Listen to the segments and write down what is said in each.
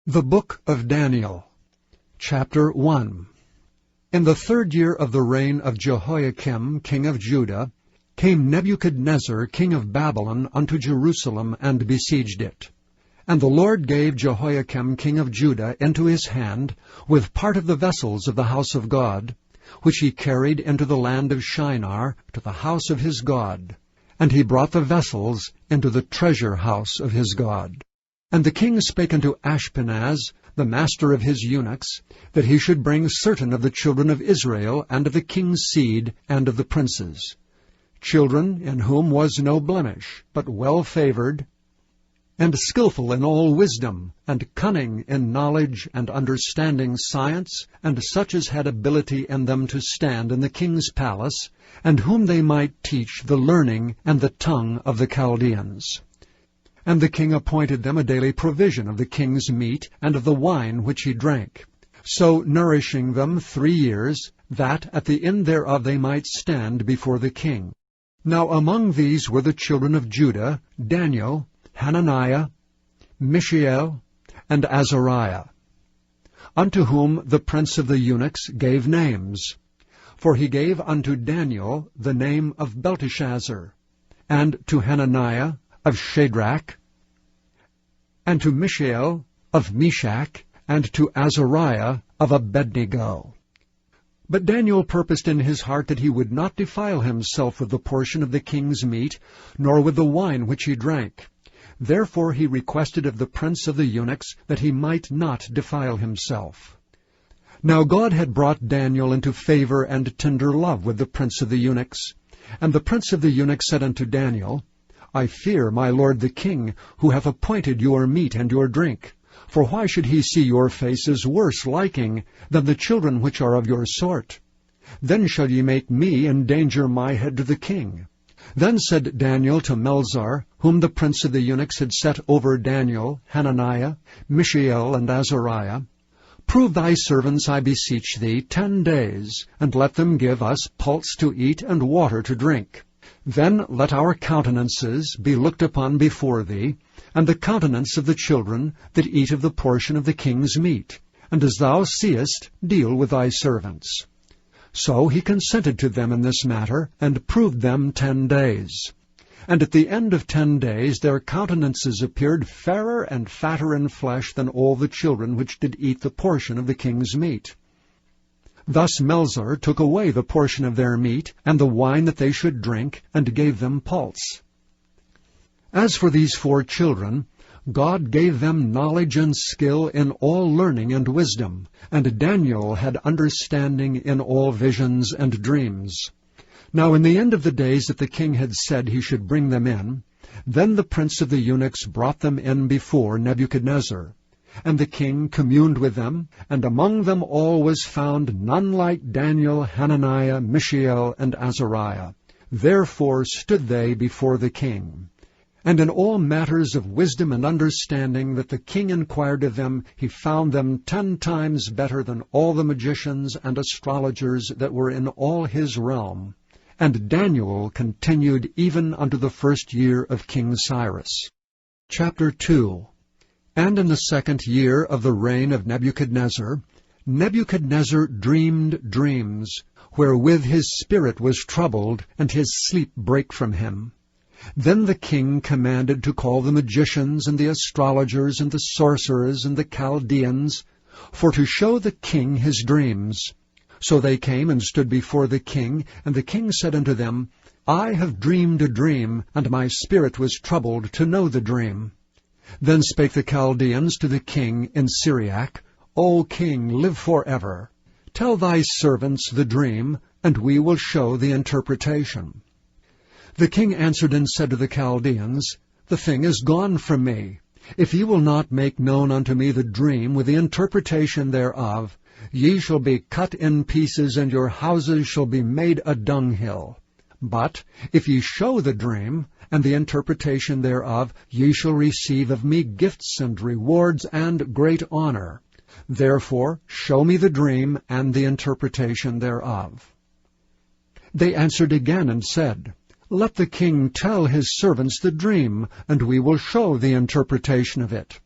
The Book of Daniel, Chapter 1. In the 3rd year of the reign of Jehoiakim king of Judah, came Nebuchadnezzar king of Babylon unto Jerusalem, and besieged it. And the Lord gave Jehoiakim king of Judah into his hand, with part of the vessels of the house of God, which he carried into the land of Shinar, to the house of his God. And he brought the vessels into the treasure house of his God. And the king spake unto Ashpenaz, the master of his eunuchs, that he should bring certain of the children of Israel, and of the king's seed, and of the princes, children in whom was no blemish, but well-favored, and skillful in all wisdom, and cunning in knowledge, and understanding science, and such as had ability in them to stand in the king's palace, and whom they might teach the learning and the tongue of the Chaldeans. And the king appointed them a daily provision of the king's meat, and of the wine which he drank, so nourishing them 3 years, that at the end thereof they might stand before the king. Now among these were the children of Judah, Daniel, Hananiah, Mishael, and Azariah, unto whom the prince of the eunuchs gave names. For he gave unto Daniel the name of Belteshazzar, and to Hananiah of Shadrach, and to Mishael of Meshach, and to Azariah of Abednego. But Daniel purposed in his heart that he would not defile himself with the portion of the king's meat, nor with the wine which he drank. Therefore he requested of the prince of the eunuchs that he might not defile himself. Now God had brought Daniel into favor and tender love with the prince of the eunuchs. And the prince of the eunuchs said unto Daniel, I fear my lord the king, who hath appointed your meat and your drink. For why should he see your faces worse liking than the children which are of your sort? Then shall ye make me endanger my head to the king. Then said Daniel to Melzar, whom the prince of the eunuchs had set over Daniel, Hananiah, Mishael, and Azariah, Prove thy servants, I beseech thee, 10 days, and let them give us pulse to eat and water to drink. Then let our countenances be looked upon before thee, and the countenance of the children that eat of the portion of the king's meat. And as thou seest, deal with thy servants. So he consented to them in this matter, and proved them 10 days. And at the end of 10 days their countenances appeared fairer and fatter in flesh than all the children which did eat the portion of the king's meat. Thus Melzar took away the portion of their meat, and the wine that they should drink, and gave them pulse. As for these 4 children, God gave them knowledge and skill in all learning and wisdom, and Daniel had understanding in all visions and dreams. Now in the end of the days that the king had said he should bring them in, then the prince of the eunuchs brought them in before Nebuchadnezzar. And the king communed with them, and among them all was found none like Daniel, Hananiah, Mishael, and Azariah. Therefore stood they before the king. And in all matters of wisdom and understanding that the king inquired of them, he found them 10 times better than all the magicians and astrologers that were in all his realm. And Daniel continued even unto the 1st year of King Cyrus. Chapter 2. And in the 2nd year of the reign of Nebuchadnezzar, Nebuchadnezzar dreamed dreams, wherewith his spirit was troubled, and his sleep brake from him. Then the king commanded to call the magicians, and the astrologers, and the sorcerers, and the Chaldeans, for to show the king his dreams. So they came and stood before the king, and the king said unto them, I have dreamed a dream, and my spirit was troubled to know the dream. Then spake the Chaldeans to the king in Syriac, O king, live forever. Tell thy servants the dream, and we will show the interpretation. The king answered and said to the Chaldeans, The thing is gone from me. If ye will not make known unto me the dream with the interpretation thereof, ye shall be cut in pieces, and your houses shall be made a dunghill. But if ye show the dream, and the interpretation thereof, ye shall receive of me gifts and rewards and great honor. Therefore show me the dream and the interpretation thereof. They answered again and said, Let the king tell his servants the dream, and we will show the interpretation of it.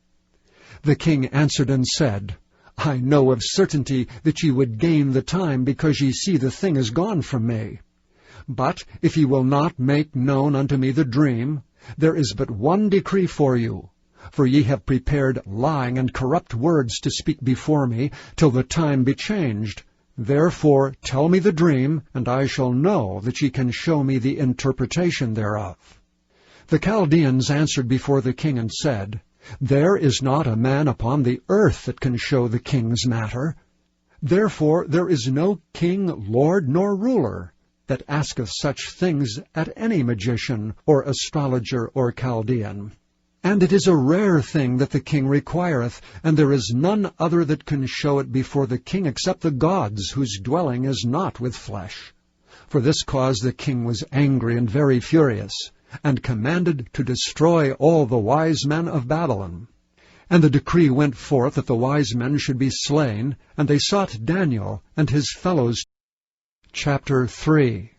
The king answered and said, I know of certainty that ye would gain the time, because ye see the thing is gone from me. But if ye will not make known unto me the dream, there is but one decree for you. For ye have prepared lying and corrupt words to speak before me, till the time be changed. Therefore tell me the dream, and I shall know that ye can show me the interpretation thereof. The Chaldeans answered before the king and said, There is not a man upon the earth that can show the king's matter. Therefore there is no king, lord, nor ruler that asketh such things at any magician, or astrologer, or Chaldean. And it is a rare thing that the king requireth, and there is none other that can show it before the king except the gods, whose dwelling is not with flesh. For this cause the king was angry and very furious, and commanded to destroy all the wise men of Babylon. And the decree went forth that the wise men should be slain, and they sought Daniel and his fellows. Chapter 3.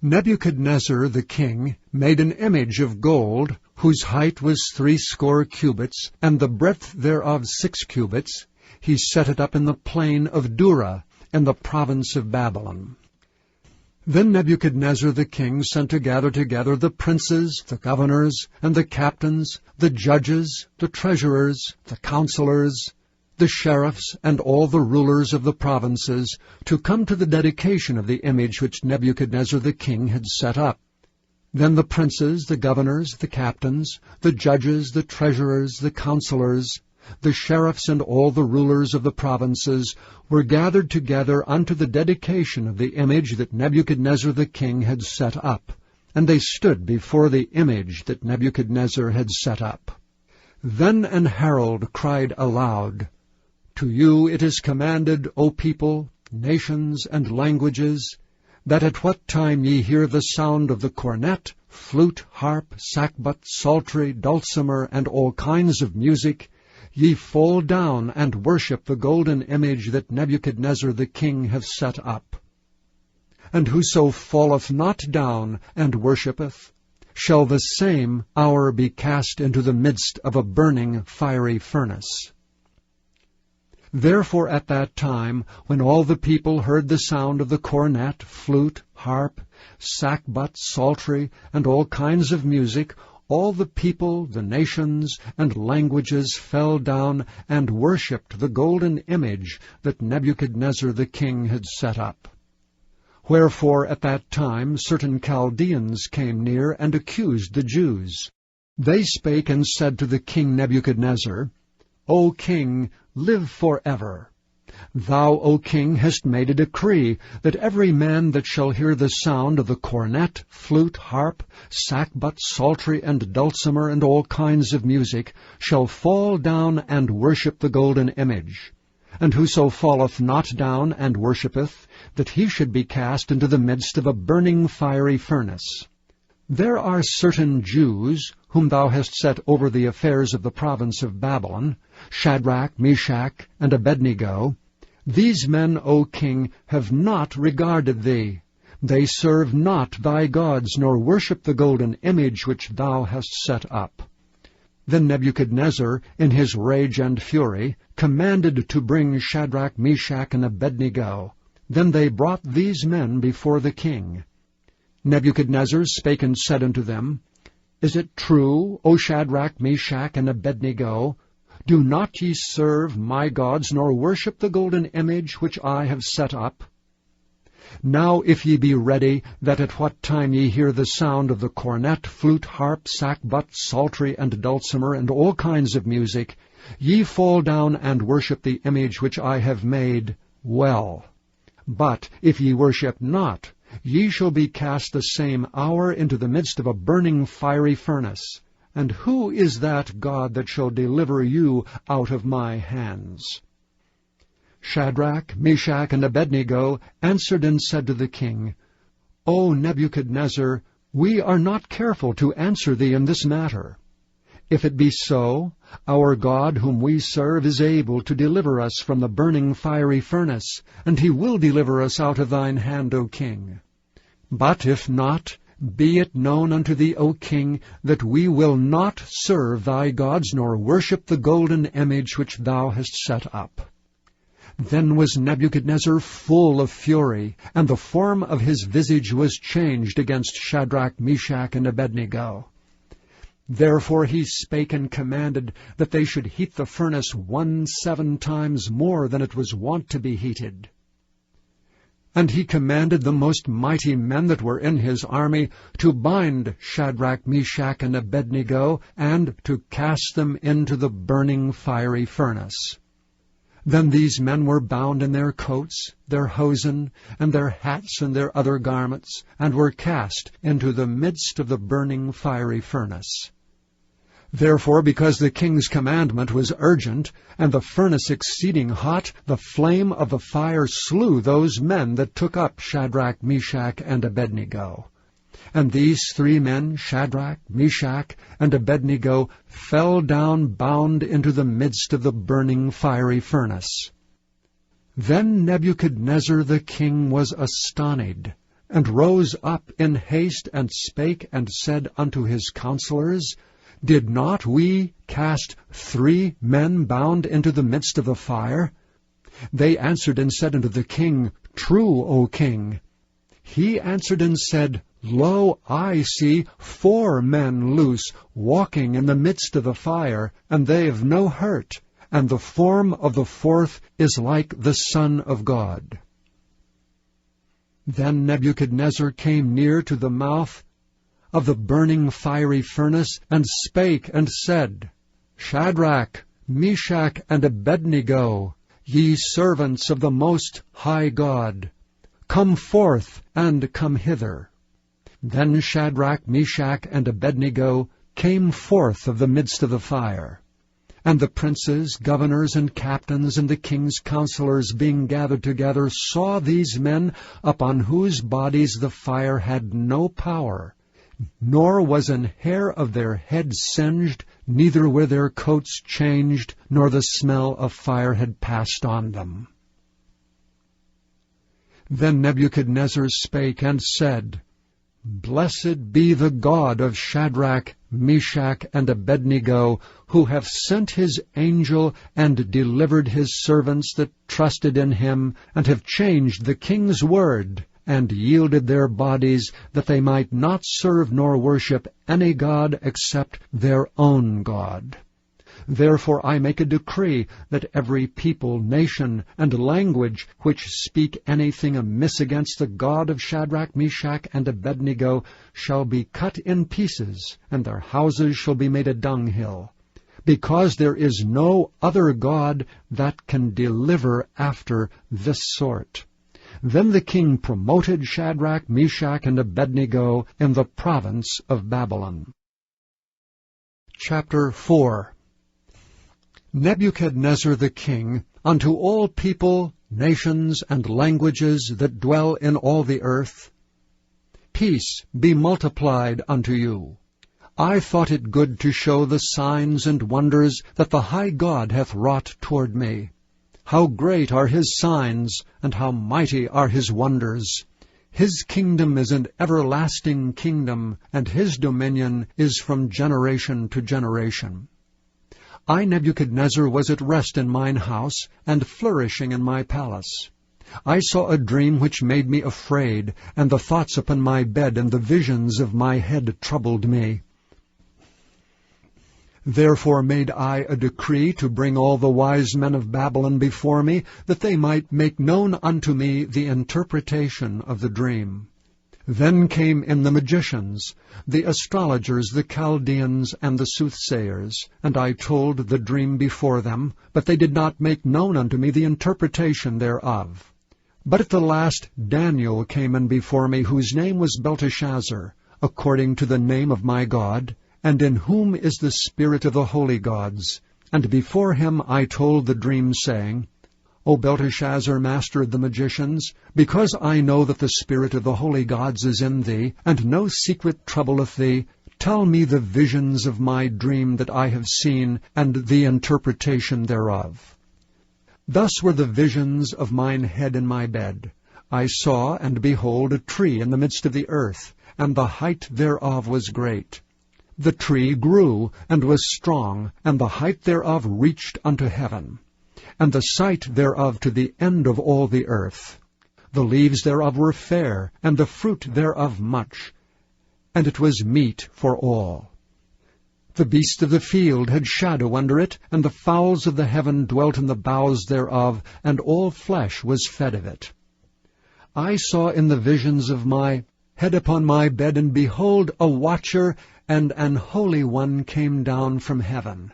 Nebuchadnezzar the king made an image of gold, whose height was 60 cubits, and the breadth thereof 6 cubits. He set it up in the plain of Dura, in the province of Babylon. Then Nebuchadnezzar the king sent to gather together the princes, the governors, and the captains, the judges, the treasurers, the counselors, the sheriffs, and all the rulers of the provinces, to come to the dedication of the image which Nebuchadnezzar the king had set up. Then the princes, the governors, the captains, the judges, the treasurers, the counselors, the sheriffs, and all the rulers of the provinces were gathered together unto the dedication of the image that Nebuchadnezzar the king had set up. And they stood before the image that Nebuchadnezzar had set up. Then an herald cried aloud, To you it is commanded, O people, nations, and languages, that at what time ye hear the sound of the cornet, flute, harp, sackbut, psaltery, dulcimer, and all kinds of music, ye fall down and worship the golden image that Nebuchadnezzar the king hath set up. And whoso falleth not down and worshippeth, shall the same hour be cast into the midst of a burning fiery furnace. Therefore at that time, when all the people heard the sound of the cornet, flute, harp, sackbut, psaltery, and all kinds of music, all the people, the nations, and languages fell down and worshipped the golden image that Nebuchadnezzar the king had set up. Wherefore at that time certain Chaldeans came near and accused the Jews. They spake and said to the king Nebuchadnezzar, O king, live forever. Thou, O king, hast made a decree that every man that shall hear the sound of the cornet, flute, harp, sackbut, psaltery, and dulcimer, and all kinds of music, shall fall down and worship the golden image. And whoso falleth not down and worshippeth, that he should be cast into the midst of a burning fiery furnace. There are certain Jews, whom thou hast set over the affairs of the province of Babylon, Shadrach, Meshach, and Abednego. These men, O king, have not regarded thee. They serve not thy gods, nor worship the golden image which thou hast set up. Then Nebuchadnezzar, in his rage and fury, commanded to bring Shadrach, Meshach, and Abednego. Then they brought these men before the king. Nebuchadnezzar spake and said unto them, Is it true, O Shadrach, Meshach, and Abednego? Do not ye serve my gods, nor worship the golden image which I have set up? Now if ye be ready, that at what time ye hear the sound of the cornet, flute, harp, sackbut, psaltery, and dulcimer, and all kinds of music, ye fall down and worship the image which I have made, well. But if ye worship not, ye shall be cast the same hour into the midst of a burning fiery furnace. And who is that God that shall deliver you out of my hands? Shadrach, Meshach, and Abednego answered and said to the king, O Nebuchadnezzar, we are not careful to answer thee in this matter. If it be so, our God whom we serve is able to deliver us from the burning fiery furnace, and he will deliver us out of thine hand, O king. But if not, Be it known unto thee, O king, that we will not serve thy gods, nor worship the golden image which thou hast set up. Then was Nebuchadnezzar full of fury, and the form of his visage was changed against Shadrach, Meshach, and Abednego. Therefore he spake and commanded that they should heat the furnace 17 times more than it was wont to be heated. And he commanded the most mighty men that were in his army to bind Shadrach, Meshach, and Abednego, and to cast them into the burning fiery furnace. Then these men were bound in their coats, their hosen, and their hats, and their other garments, and were cast into the midst of the burning fiery furnace. Therefore, because the king's commandment was urgent, and the furnace exceeding hot, the flame of the fire slew those men that took up Shadrach, Meshach, and Abednego. And these 3 men, Shadrach, Meshach, and Abednego, fell down bound into the midst of the burning fiery furnace. Then Nebuchadnezzar the king was astonied, and rose up in haste, and spake and said unto his counselors, Did not we cast 3 men bound into the midst of the fire? They answered and said unto the king, True, O king. He answered and said, Lo, I see 4 men loose, walking in the midst of the fire, and they have no hurt, and the form of the 4th is like the Son of God. Then Nebuchadnezzar came near to the mouth of the burning fiery furnace, and spake and said, Shadrach, Meshach, and Abednego, ye servants of the Most High God, come forth and come hither. Then Shadrach, Meshach, and Abednego came forth of the midst of the fire. And the princes, governors, and captains, and the king's counselors, being gathered together, saw these men, upon whose bodies the fire had no power, nor was an hair of their head singed, neither were their coats changed, nor the smell of fire had passed on them. Then Nebuchadnezzar spake and said, Blessed be the God of Shadrach, Meshach, and Abednego, who hath sent his angel and delivered his servants that trusted in him, and have changed the king's word, and yielded their bodies, that they might not serve nor worship any god except their own God. Therefore I make a decree that every people, nation, and language which speak anything amiss against the God of Shadrach, Meshach, and Abednego shall be cut in pieces, and their houses shall be made a dunghill, because there is no other God that can deliver after this sort. Then the king promoted Shadrach, Meshach, and Abednego in the province of Babylon. Chapter 4. Nebuchadnezzar the king, unto all people, nations, and languages that dwell in all the earth, peace be multiplied unto you. I thought it good to show the signs and wonders that the high God hath wrought toward me. How great are his signs, and how mighty are his wonders! His kingdom is an everlasting kingdom, and his dominion is from generation to generation. I, Nebuchadnezzar, was at rest in mine house, and flourishing in my palace. I saw a dream which made me afraid, and the thoughts upon my bed and the visions of my head troubled me. Therefore made I a decree to bring all the wise men of Babylon before me, that they might make known unto me the interpretation of the dream. Then came in the magicians, the astrologers, the Chaldeans, and the soothsayers, and I told the dream before them, but they did not make known unto me the interpretation thereof. But at the last Daniel came in before me, whose name was Belteshazzar, according to the name of my God, and in whom is the spirit of the holy gods. And before him I told the dream, saying, O Belteshazzar, master of the magicians, because I know that the spirit of the holy gods is in thee, and no secret troubleth thee, tell me the visions of my dream that I have seen, and the interpretation thereof. Thus were the visions of mine head in my bed. I saw, and behold, a tree in the midst of the earth, and the height thereof was great. The tree grew, and was strong, and the height thereof reached unto heaven, and the sight thereof to the end of all the earth. The leaves thereof were fair, and the fruit thereof much, and it was meat for all. The beasts of the field had shadow under it, and the fowls of the heaven dwelt in the boughs thereof, and all flesh was fed of it. I saw in the visions of my head upon my bed, and behold, a watcher and an holy one came down from heaven.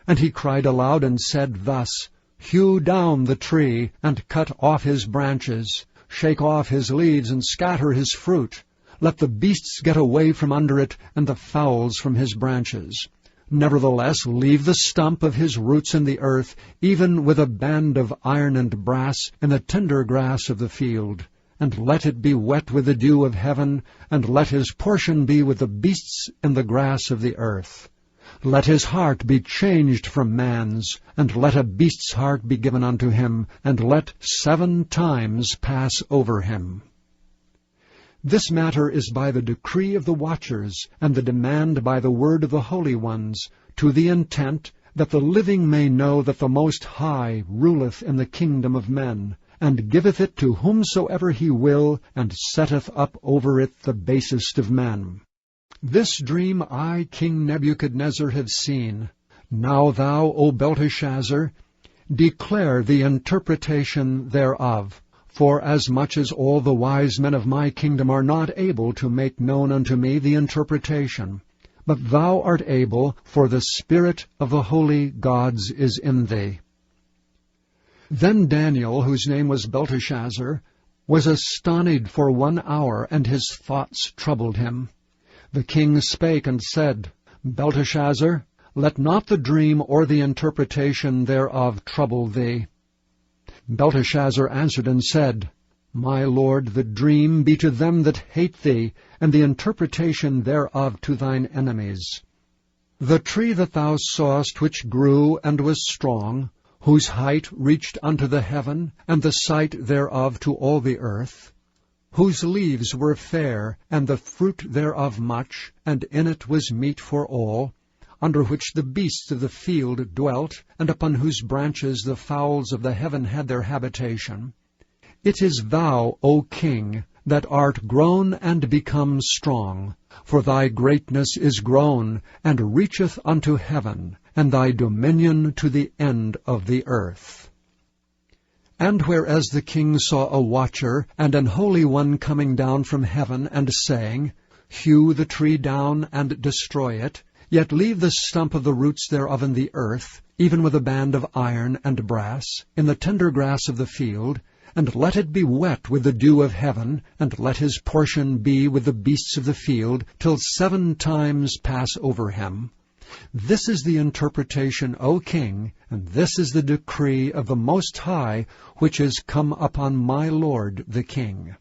And he cried aloud and said thus, Hew down the tree, and cut off his branches, shake off his leaves, and scatter his fruit. Let the beasts get away from under it, and the fowls from his branches. Nevertheless, leave the stump of his roots in the earth, even with a band of iron and brass, in the tender grass of the field. And let it be wet with the dew of heaven, and let his portion be with the beasts in the grass of the earth. Let his heart be changed from man's, and let a beast's heart be given unto him, and let 7 times pass over him. This matter is by the decree of the watchers, and the demand by the word of the holy ones, to the intent that the living may know that the Most High ruleth in the kingdom of men, and giveth it to whomsoever he will, and setteth up over it the basest of men. This dream I, King Nebuchadnezzar, have seen. Now thou, O Belteshazzar, declare the interpretation thereof. For as much as all the wise men of my kingdom are not able to make known unto me the interpretation, but thou art able, for the spirit of the holy gods is in thee. Then Daniel, whose name was Belteshazzar, was astonied for 1 hour, and his thoughts troubled him. The king spake and said, Belteshazzar, let not the dream or the interpretation thereof trouble thee. Belteshazzar answered and said, My lord, the dream be to them that hate thee, and the interpretation thereof to thine enemies. The tree that thou sawest, which grew and was strong, whose height reached unto the heaven, and the sight thereof to all the earth, whose leaves were fair, and the fruit thereof much, and in it was meat for all, under which the beasts of the field dwelt, and upon whose branches the fowls of the heaven had their habitation. It is thou, O king, that art grown and become strong, for thy greatness is grown, and reacheth unto heaven, and thy dominion to the end of the earth. And whereas the king saw a watcher and an holy one coming down from heaven, and saying, Hew the tree down and destroy it, yet leave the stump of the roots thereof in the earth, even with a band of iron and brass, in the tender grass of the field, and let it be wet with the dew of heaven, and let his portion be with the beasts of the field, till 7 times pass over him. This is the interpretation, O king, and this is the decree of the Most High, which is come upon my lord the king.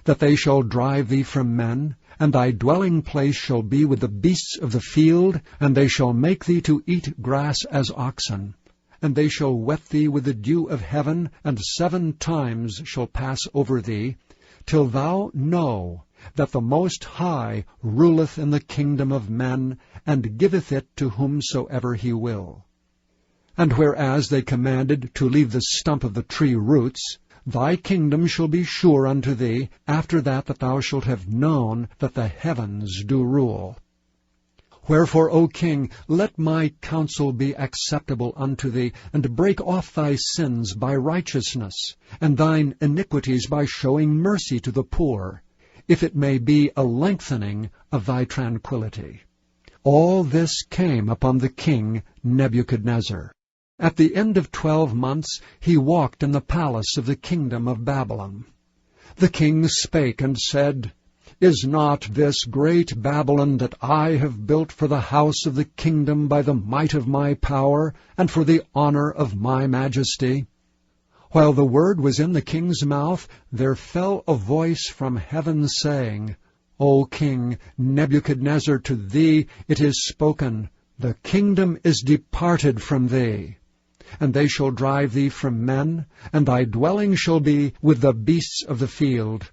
That they shall drive thee from men, and thy dwelling place shall be with the beasts of the field, and they shall make thee to eat grass as oxen. And they shall wet thee with the dew of heaven, and 7 times shall pass over thee, till thou know that the Most High ruleth in the kingdom of men, and giveth it to whomsoever he will. And whereas they commanded to leave the stump of the tree roots, thy kingdom shall be sure unto thee, after that thou shalt have known that the heavens do rule. Wherefore, O king, let my counsel be acceptable unto thee, and break off thy sins by righteousness, and thine iniquities by showing mercy to the poor, if it may be a lengthening of thy tranquillity. All this came upon the king Nebuchadnezzar. At the end of 12 months he walked in the palace of the kingdom of Babylon. The king spake and said, Is not this great Babylon that I have built for the house of the kingdom by the might of my power, and for the honor of my majesty? While the word was in the king's mouth, there fell a voice from heaven, saying, O king Nebuchadnezzar, to thee it is spoken, The kingdom is departed from thee. And they shall drive thee from men, and thy dwelling shall be with the beasts of the field.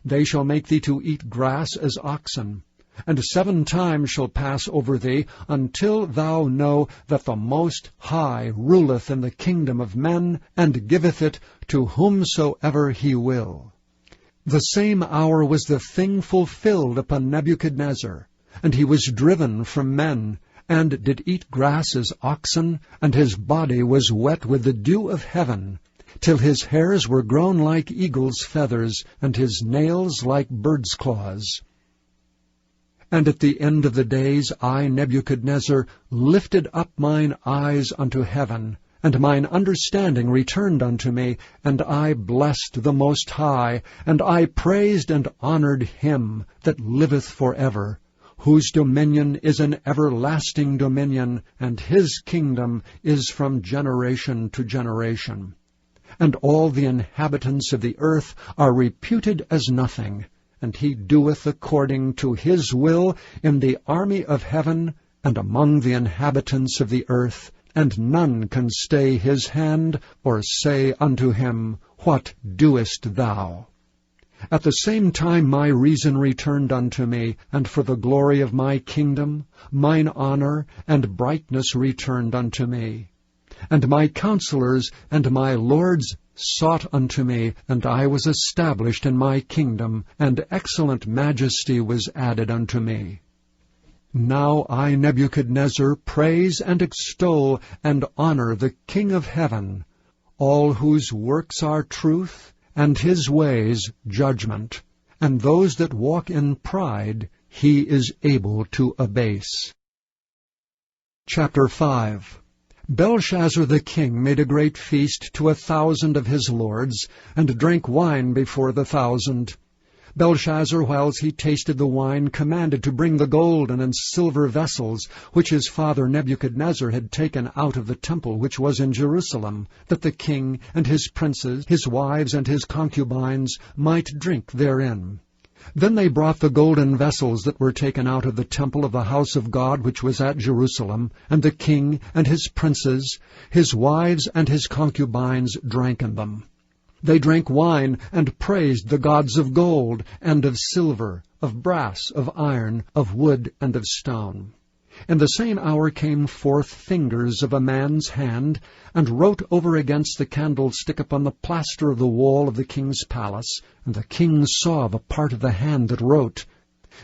They shall make thee to eat grass as oxen, and 7 times shall pass over thee, until thou know that the Most High ruleth in the kingdom of men, and giveth it to whomsoever he will. The same hour was the thing fulfilled upon Nebuchadnezzar, and he was driven from men, and did eat grass as oxen, and his body was wet with the dew of heaven, till his hairs were grown like eagle's feathers, and his nails like birds' claws. And at the end of the days I, Nebuchadnezzar, lifted up mine eyes unto heaven, and mine understanding returned unto me, and I blessed the Most High, and I praised and honored him that liveth for ever, whose dominion is an everlasting dominion, and his kingdom is from generation to generation. And all the inhabitants of the earth are reputed as nothing, and he doeth according to his will in the army of heaven and among the inhabitants of the earth, and none can stay his hand, or say unto him, What doest thou? At the same time my reason returned unto me, and for the glory of my kingdom, mine honor and brightness returned unto me. And my counselors and my lords sought unto me, and I was established in my kingdom, and excellent majesty was added unto me. Now I, Nebuchadnezzar, praise and extol and honor the King of heaven, all whose works are truth, and his ways judgment, and those that walk in pride he is able to abase. Chapter 5. Belshazzar the king made a great feast to 1,000 of his lords, and drank wine before the 1,000. Belshazzar, whiles he tasted the wine, commanded to bring the golden and silver vessels, which his father Nebuchadnezzar had taken out of the temple which was in Jerusalem, that the king and his princes, his wives and his concubines, might drink therein. Then they brought the golden vessels that were taken out of the temple of the house of God which was at Jerusalem, and the king and his princes, his wives and his concubines drank in them. They drank wine and praised the gods of gold and of silver, of brass, of iron, of wood, and of stone. In the same hour came forth fingers of a man's hand, and wrote over against the candlestick upon the plaster of the wall of the king's palace, and the king saw the part of the hand that wrote.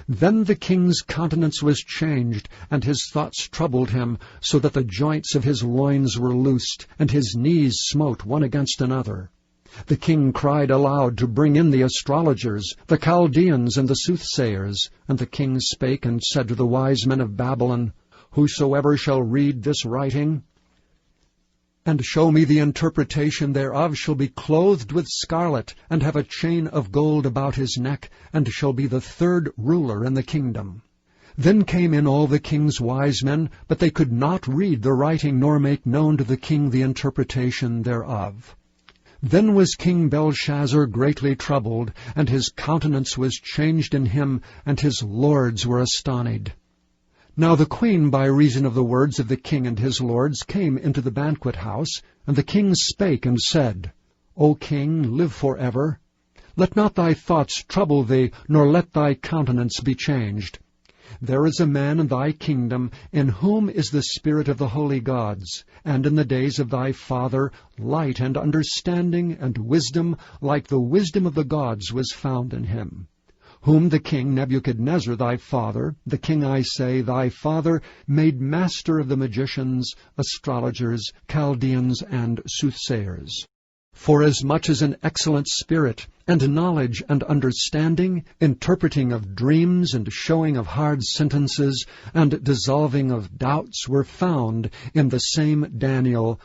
Then the king's countenance was changed, and his thoughts troubled him, so that the joints of his loins were loosed, and his knees smote one against another. The king cried aloud to bring in the astrologers, the Chaldeans, and the soothsayers. And the king spake and said to the wise men of Babylon, Whosoever shall read this writing, and show me the interpretation thereof, shall be clothed with scarlet, and have a chain of gold about his neck, and shall be the 3rd ruler in the kingdom. Then came in all the king's wise men, but they could not read the writing, nor make known to the king the interpretation thereof. Then was King Belshazzar greatly troubled, and his countenance was changed in him, and his lords were astonied. Now the queen, by reason of the words of the king and his lords, came into the banquet house, and the king spake and said, O king, live for ever. Let not thy thoughts trouble thee, nor let thy countenance be changed. There is a man in thy kingdom, in whom is the spirit of the holy gods, and in the days of thy father light and understanding and wisdom, like the wisdom of the gods, was found in him. Whom the king Nebuchadnezzar thy father, the king, I say, thy father, made master of the magicians, astrologers, Chaldeans, and soothsayers. Forasmuch as an excellent spirit, and knowledge and understanding, interpreting of dreams, and showing of hard sentences, and dissolving of doubts were found in the same Daniel,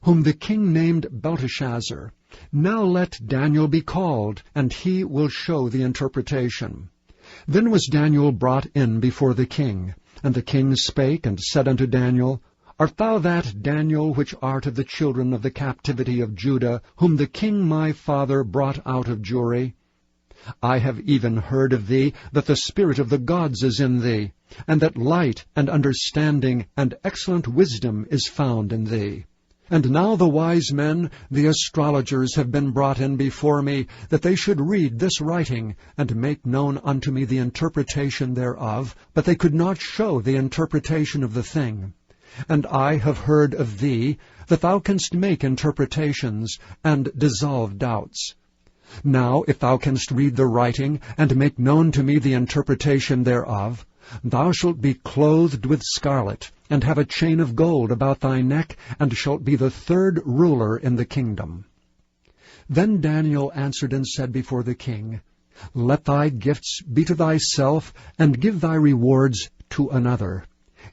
whom the king named Belteshazzar. Now let Daniel be called, and he will show the interpretation. Then was Daniel brought in before the king, and the king spake and said unto Daniel, Art thou that Daniel which art of the children of the captivity of Judah, whom the king my father brought out of Jewry? I have even heard of thee that the spirit of the gods is in thee, and that light and understanding and excellent wisdom is found in thee. And now the wise men, the astrologers, have been brought in before me, that they should read this writing, and make known unto me the interpretation thereof, but they could not show the interpretation of the thing. And I have heard of thee, that thou canst make interpretations, and dissolve doubts. Now if thou canst read the writing, and make known to me the interpretation thereof, thou shalt be clothed with scarlet, and have a chain of gold about thy neck, and shalt be the third ruler in the kingdom. Then Daniel answered and said before the king, Let thy gifts be to thyself, and give thy rewards to another.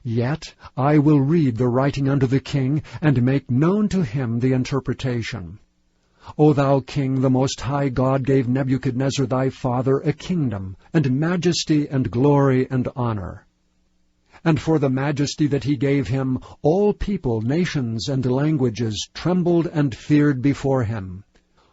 Yet I will read the writing unto the king, and make known to him the interpretation. O thou king, the most high God gave Nebuchadnezzar thy father a kingdom, and majesty, and glory, and honor. And for the majesty that he gave him, all people, nations, and languages trembled and feared before him.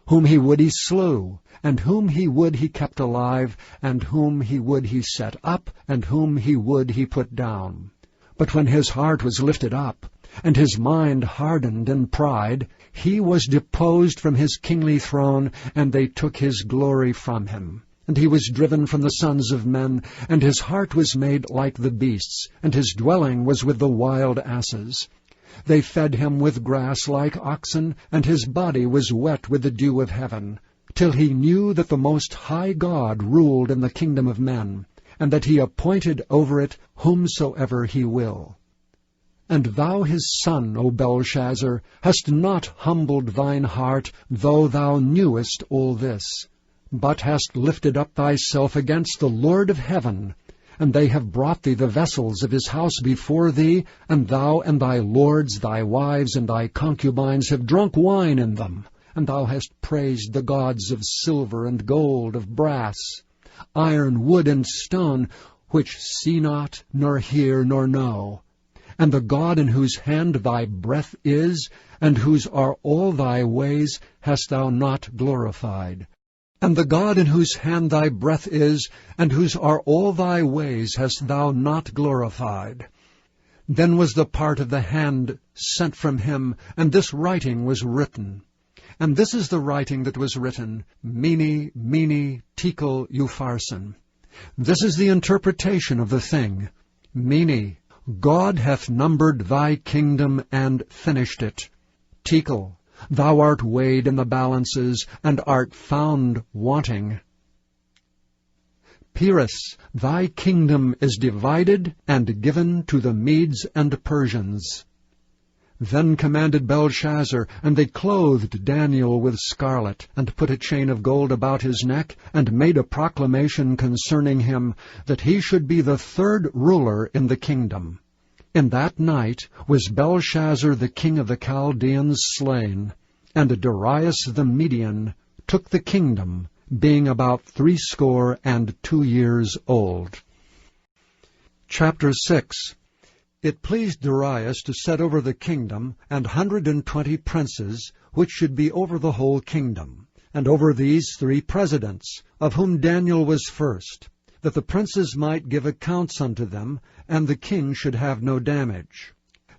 Whom he would he slew, and whom he would he kept alive, and whom he would he set up, and whom he would he put down. But when his heart was lifted up, and his mind hardened in pride, he was deposed from his kingly throne, and they took his glory from him. And he was driven from the sons of men, and his heart was made like the beasts, and his dwelling was with the wild asses. They fed him with grass like oxen, and his body was wet with the dew of heaven, till he knew that the Most High God ruled in the kingdom of men, and that he appointed over it whomsoever he will. And thou his son, O Belshazzar, hast not humbled thine heart, though thou knewest all this, but hast lifted up thyself against the Lord of heaven. And they have brought thee the vessels of his house before thee, and thou and thy lords, thy wives, and thy concubines have drunk wine in them. And thou hast praised the gods of silver and gold, of brass, iron, wood, and stone, which see not, nor hear, nor know. And the God in whose hand thy breath is, and whose are all thy ways, hast thou not glorified. And the God in whose hand thy breath is, and whose are all thy ways, hast thou not glorified. Then was the part of the hand sent from him, and this writing was written. And this is the writing that was written, Mene, Mene, Tekel, Upharsin. This is the interpretation of the thing. Mene, God hath numbered thy kingdom and finished it. Tekel, thou art weighed in the balances, and art found wanting. Peres, thy kingdom is divided and given to the Medes and Persians. Then commanded Belshazzar, and they clothed Daniel with scarlet, and put a chain of gold about his neck, and made a proclamation concerning him, that he should be the third ruler in the kingdom. In that night was Belshazzar the king of the Chaldeans slain, and Darius the Median took the kingdom, being about 62 years old. Chapter 6. It pleased Darius to set over the kingdom 120 princes, which should be over the whole kingdom, and over these 3 presidents, of whom Daniel was first, that the princes might give accounts unto them, and the king should have no damage.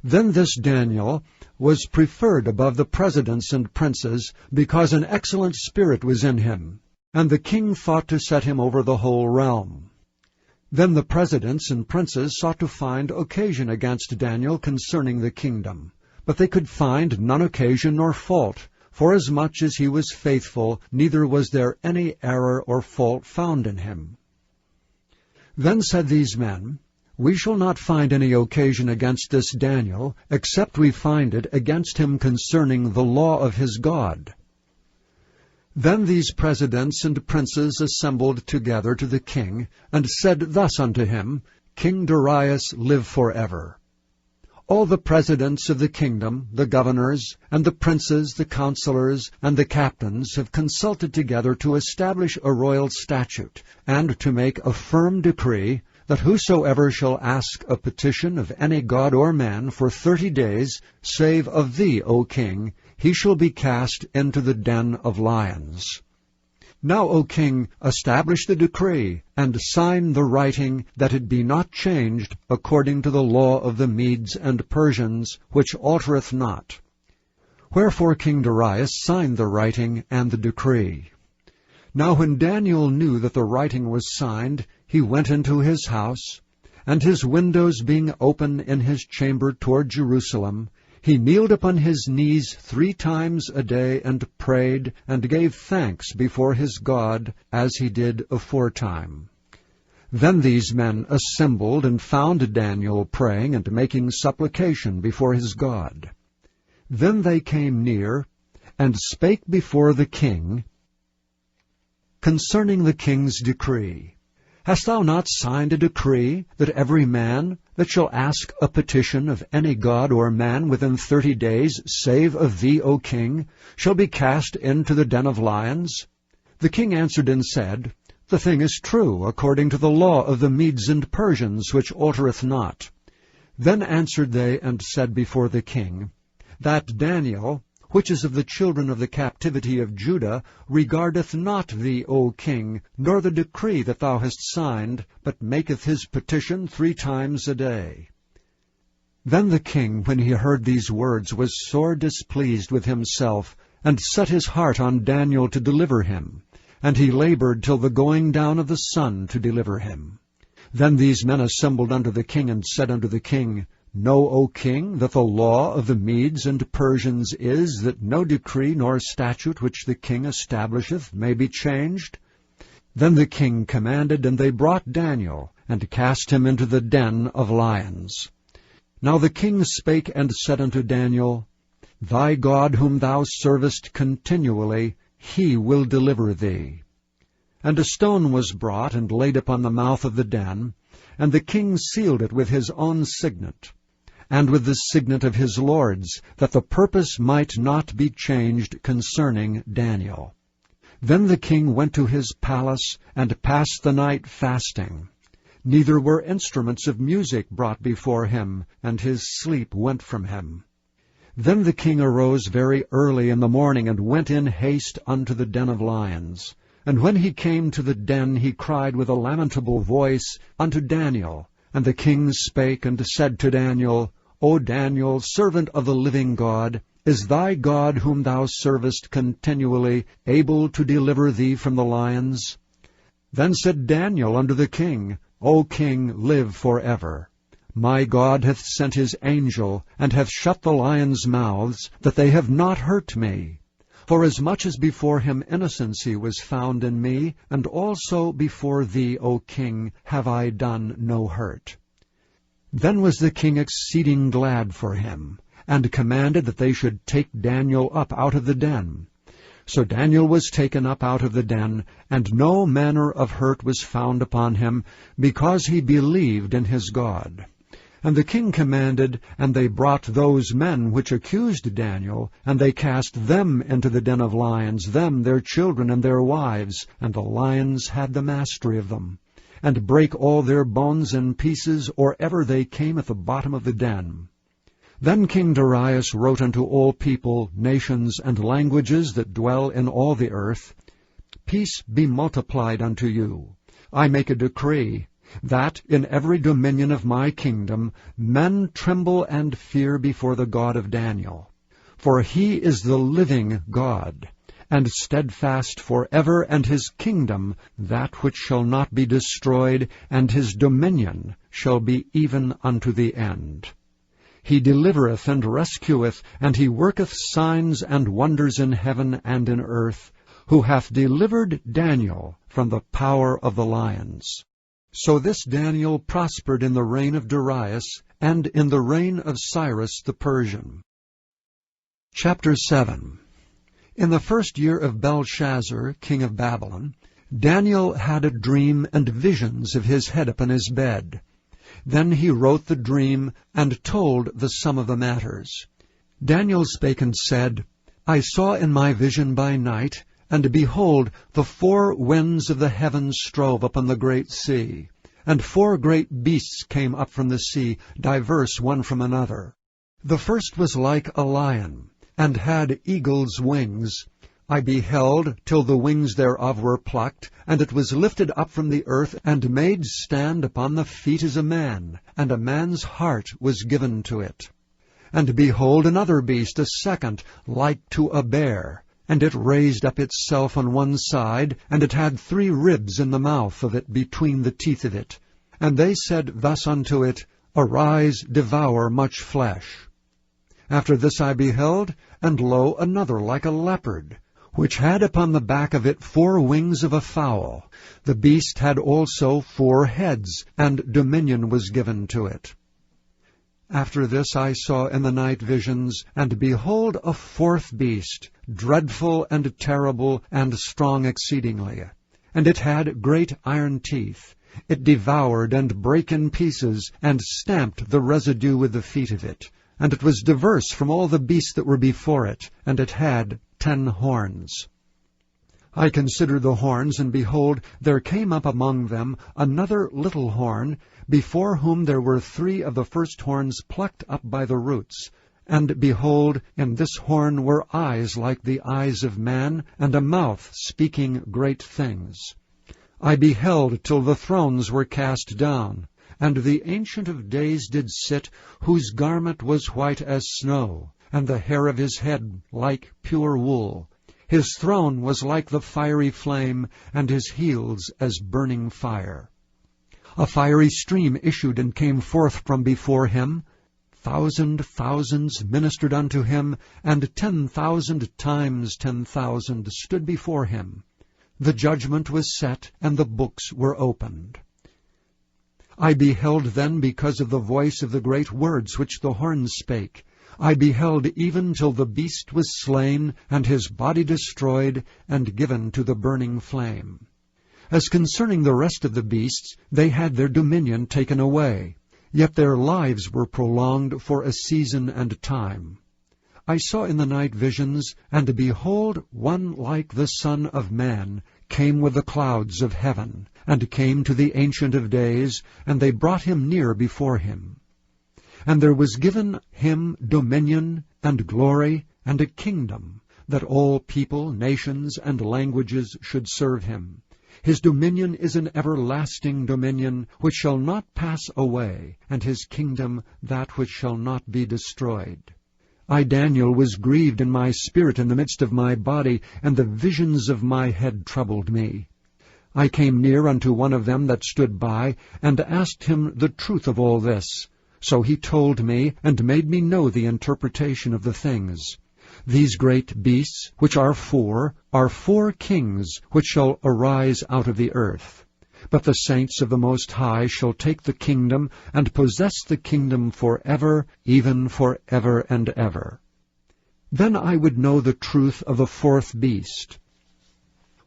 Then this Daniel was preferred above the presidents and princes, because an excellent spirit was in him, and the king thought to set him over the whole realm. Then the presidents and princes sought to find occasion against Daniel concerning the kingdom. But they could find none occasion nor fault, forasmuch as he was faithful, neither was there any error or fault found in him. Then said these men, We shall not find any occasion against this Daniel, except we find it against him concerning the law of his God. Then these presidents and princes assembled together to the king, and said thus unto him, King Darius, live forever. All the presidents of the kingdom, the governors, and the princes, the counselors, and the captains have consulted together to establish a royal statute, and to make a firm decree, that whosoever shall ask a petition of any god or man for 30 days, save of thee, O king, he shall be cast into the den of lions. Now, O king, establish the decree, and sign the writing, that it be not changed according to the law of the Medes and Persians, which altereth not. Wherefore King Darius signed the writing and the decree. Now when Daniel knew that the writing was signed, he went into his house, and his windows being open in his chamber toward Jerusalem, he kneeled upon his knees 3 times a day, and prayed, and gave thanks before his God, as he did aforetime. Then these men assembled, and found Daniel praying and making supplication before his God. Then they came near, and spake before the king concerning the king's decree. Hast thou not signed a decree, that every man that shall ask a petition of any god or man within 30 days, save of thee, O king, shall be cast into the den of lions? The king answered and said, The thing is true, according to the law of the Medes and Persians, which altereth not. Then answered they and said before the king, That Daniel, which is of the children of the captivity of Judah, regardeth not thee, O king, nor the decree that thou hast signed, but maketh his petition 3 times a day. Then the king, when he heard these words, was sore displeased with himself, and set his heart on Daniel to deliver him. And he labored till the going down of the sun to deliver him. Then these men assembled unto the king, and said unto the king, Know, O king, that the law of the Medes and Persians is, that no decree nor statute which the king establisheth may be changed. Then the king commanded, and they brought Daniel, and cast him into the den of lions. Now the king spake and said unto Daniel, Thy God whom thou servest continually, he will deliver thee. And a stone was brought, and laid upon the mouth of the den, and the king sealed it with his own signet, and with the signet of his lords, that the purpose might not be changed concerning Daniel. Then the king went to his palace, and passed the night fasting. Neither were instruments of music brought before him, and his sleep went from him. Then the king arose very early in the morning, and went in haste unto the den of lions. And when he came to the den, he cried with a lamentable voice unto Daniel. And the king spake and said to Daniel, O Daniel, servant of the living God, is thy God whom thou servest continually able to deliver thee from the lions? Then said Daniel unto the king, O king, live forever. My God hath sent his angel, and hath shut the lions' mouths, that they have not hurt me. Forasmuch as before him innocency was found in me, and also before thee, O king, have I done no hurt. Then was the king exceeding glad for him, and commanded that they should take Daniel up out of the den. So Daniel was taken up out of the den, and no manner of hurt was found upon him, because he believed in his God. And the king commanded, and they brought those men which accused Daniel, and they cast them into the den of lions, them, their children, and their wives, and the lions had the mastery of them, and brake all their bones in pieces, or ever they came at the bottom of the den. Then King Darius wrote unto all people, nations, and languages that dwell in all the earth, Peace be multiplied unto you. I make a decree, that in every dominion of my kingdom men tremble and fear before the God of Daniel. For he is the living God, and steadfast forever, and his kingdom that which shall not be destroyed, and his dominion shall be even unto the end. He delivereth and rescueth, and he worketh signs and wonders in heaven and in earth, who hath delivered Daniel from the power of the lions. So this Daniel prospered in the reign of Darius, and in the reign of Cyrus the Persian. Chapter 7. In the 1st year of Belshazzar, king of Babylon, Daniel had a dream and visions of his head upon his bed. Then he wrote the dream, and told the sum of the matters. Daniel spake and said, I saw in my vision by night, and behold, the 4 winds of the heavens strove upon the great sea. And 4 great beasts came up from the sea, diverse one from another. The first was like a lion, and had eagle's wings. I beheld till the wings thereof were plucked, and it was lifted up from the earth, and made stand upon the feet as a man, and a man's heart was given to it. And behold, another beast, a second, like to a bear. And it raised up itself on one side, and it had 3 ribs in the mouth of it between the teeth of it. And they said thus unto it, Arise, devour much flesh. After this I beheld, and lo, another like a leopard, which had upon the back of it 4 wings of a fowl. The beast had also 4 heads, and dominion was given to it. After this I saw in the night visions, and behold, a 4th beast, dreadful and terrible, and strong exceedingly. And it had great iron teeth. It devoured and brake in pieces, and stamped the residue with the feet of it. And it was diverse from all the beasts that were before it, and it had 10 horns. I considered the horns, and behold, there came up among them another little horn, before whom there were 3 of the first horns plucked up by the roots. And behold, in this horn were eyes like the eyes of man, and a mouth speaking great things. I beheld till the thrones were cast down, and the Ancient of Days did sit, whose garment was white as snow, and the hair of his head like pure wool. His throne was like the fiery flame, and his heels as burning fire. A fiery stream issued and came forth from before him. 1,000 thousands ministered unto him, and 10,000 times 10,000 stood before him. The judgment was set, and the books were opened. I beheld then because of the voice of the great words which the horns spake. I beheld even till the beast was slain, and his body destroyed, and given to the burning flame. As concerning the rest of the beasts, they had their dominion taken away, yet their lives were prolonged for a season and time. I saw in the night visions, and behold, one like the Son of Man came with the clouds of heaven, and came to the Ancient of Days, and they brought him near before him. And there was given him dominion, and glory, and a kingdom, that all people, nations, and languages should serve him. His dominion is an everlasting dominion, which shall not pass away, and his kingdom that which shall not be destroyed. I, Daniel, was grieved in my spirit in the midst of my body, and the visions of my head troubled me. I came near unto one of them that stood by, and asked him the truth of all this. So he told me, and made me know the interpretation of the things. These great beasts, which are 4 kings, which shall arise out of the earth. But the saints of the Most High shall take the kingdom, and possess the kingdom for ever, even for ever and ever. Then I would know the truth of the 4th beast,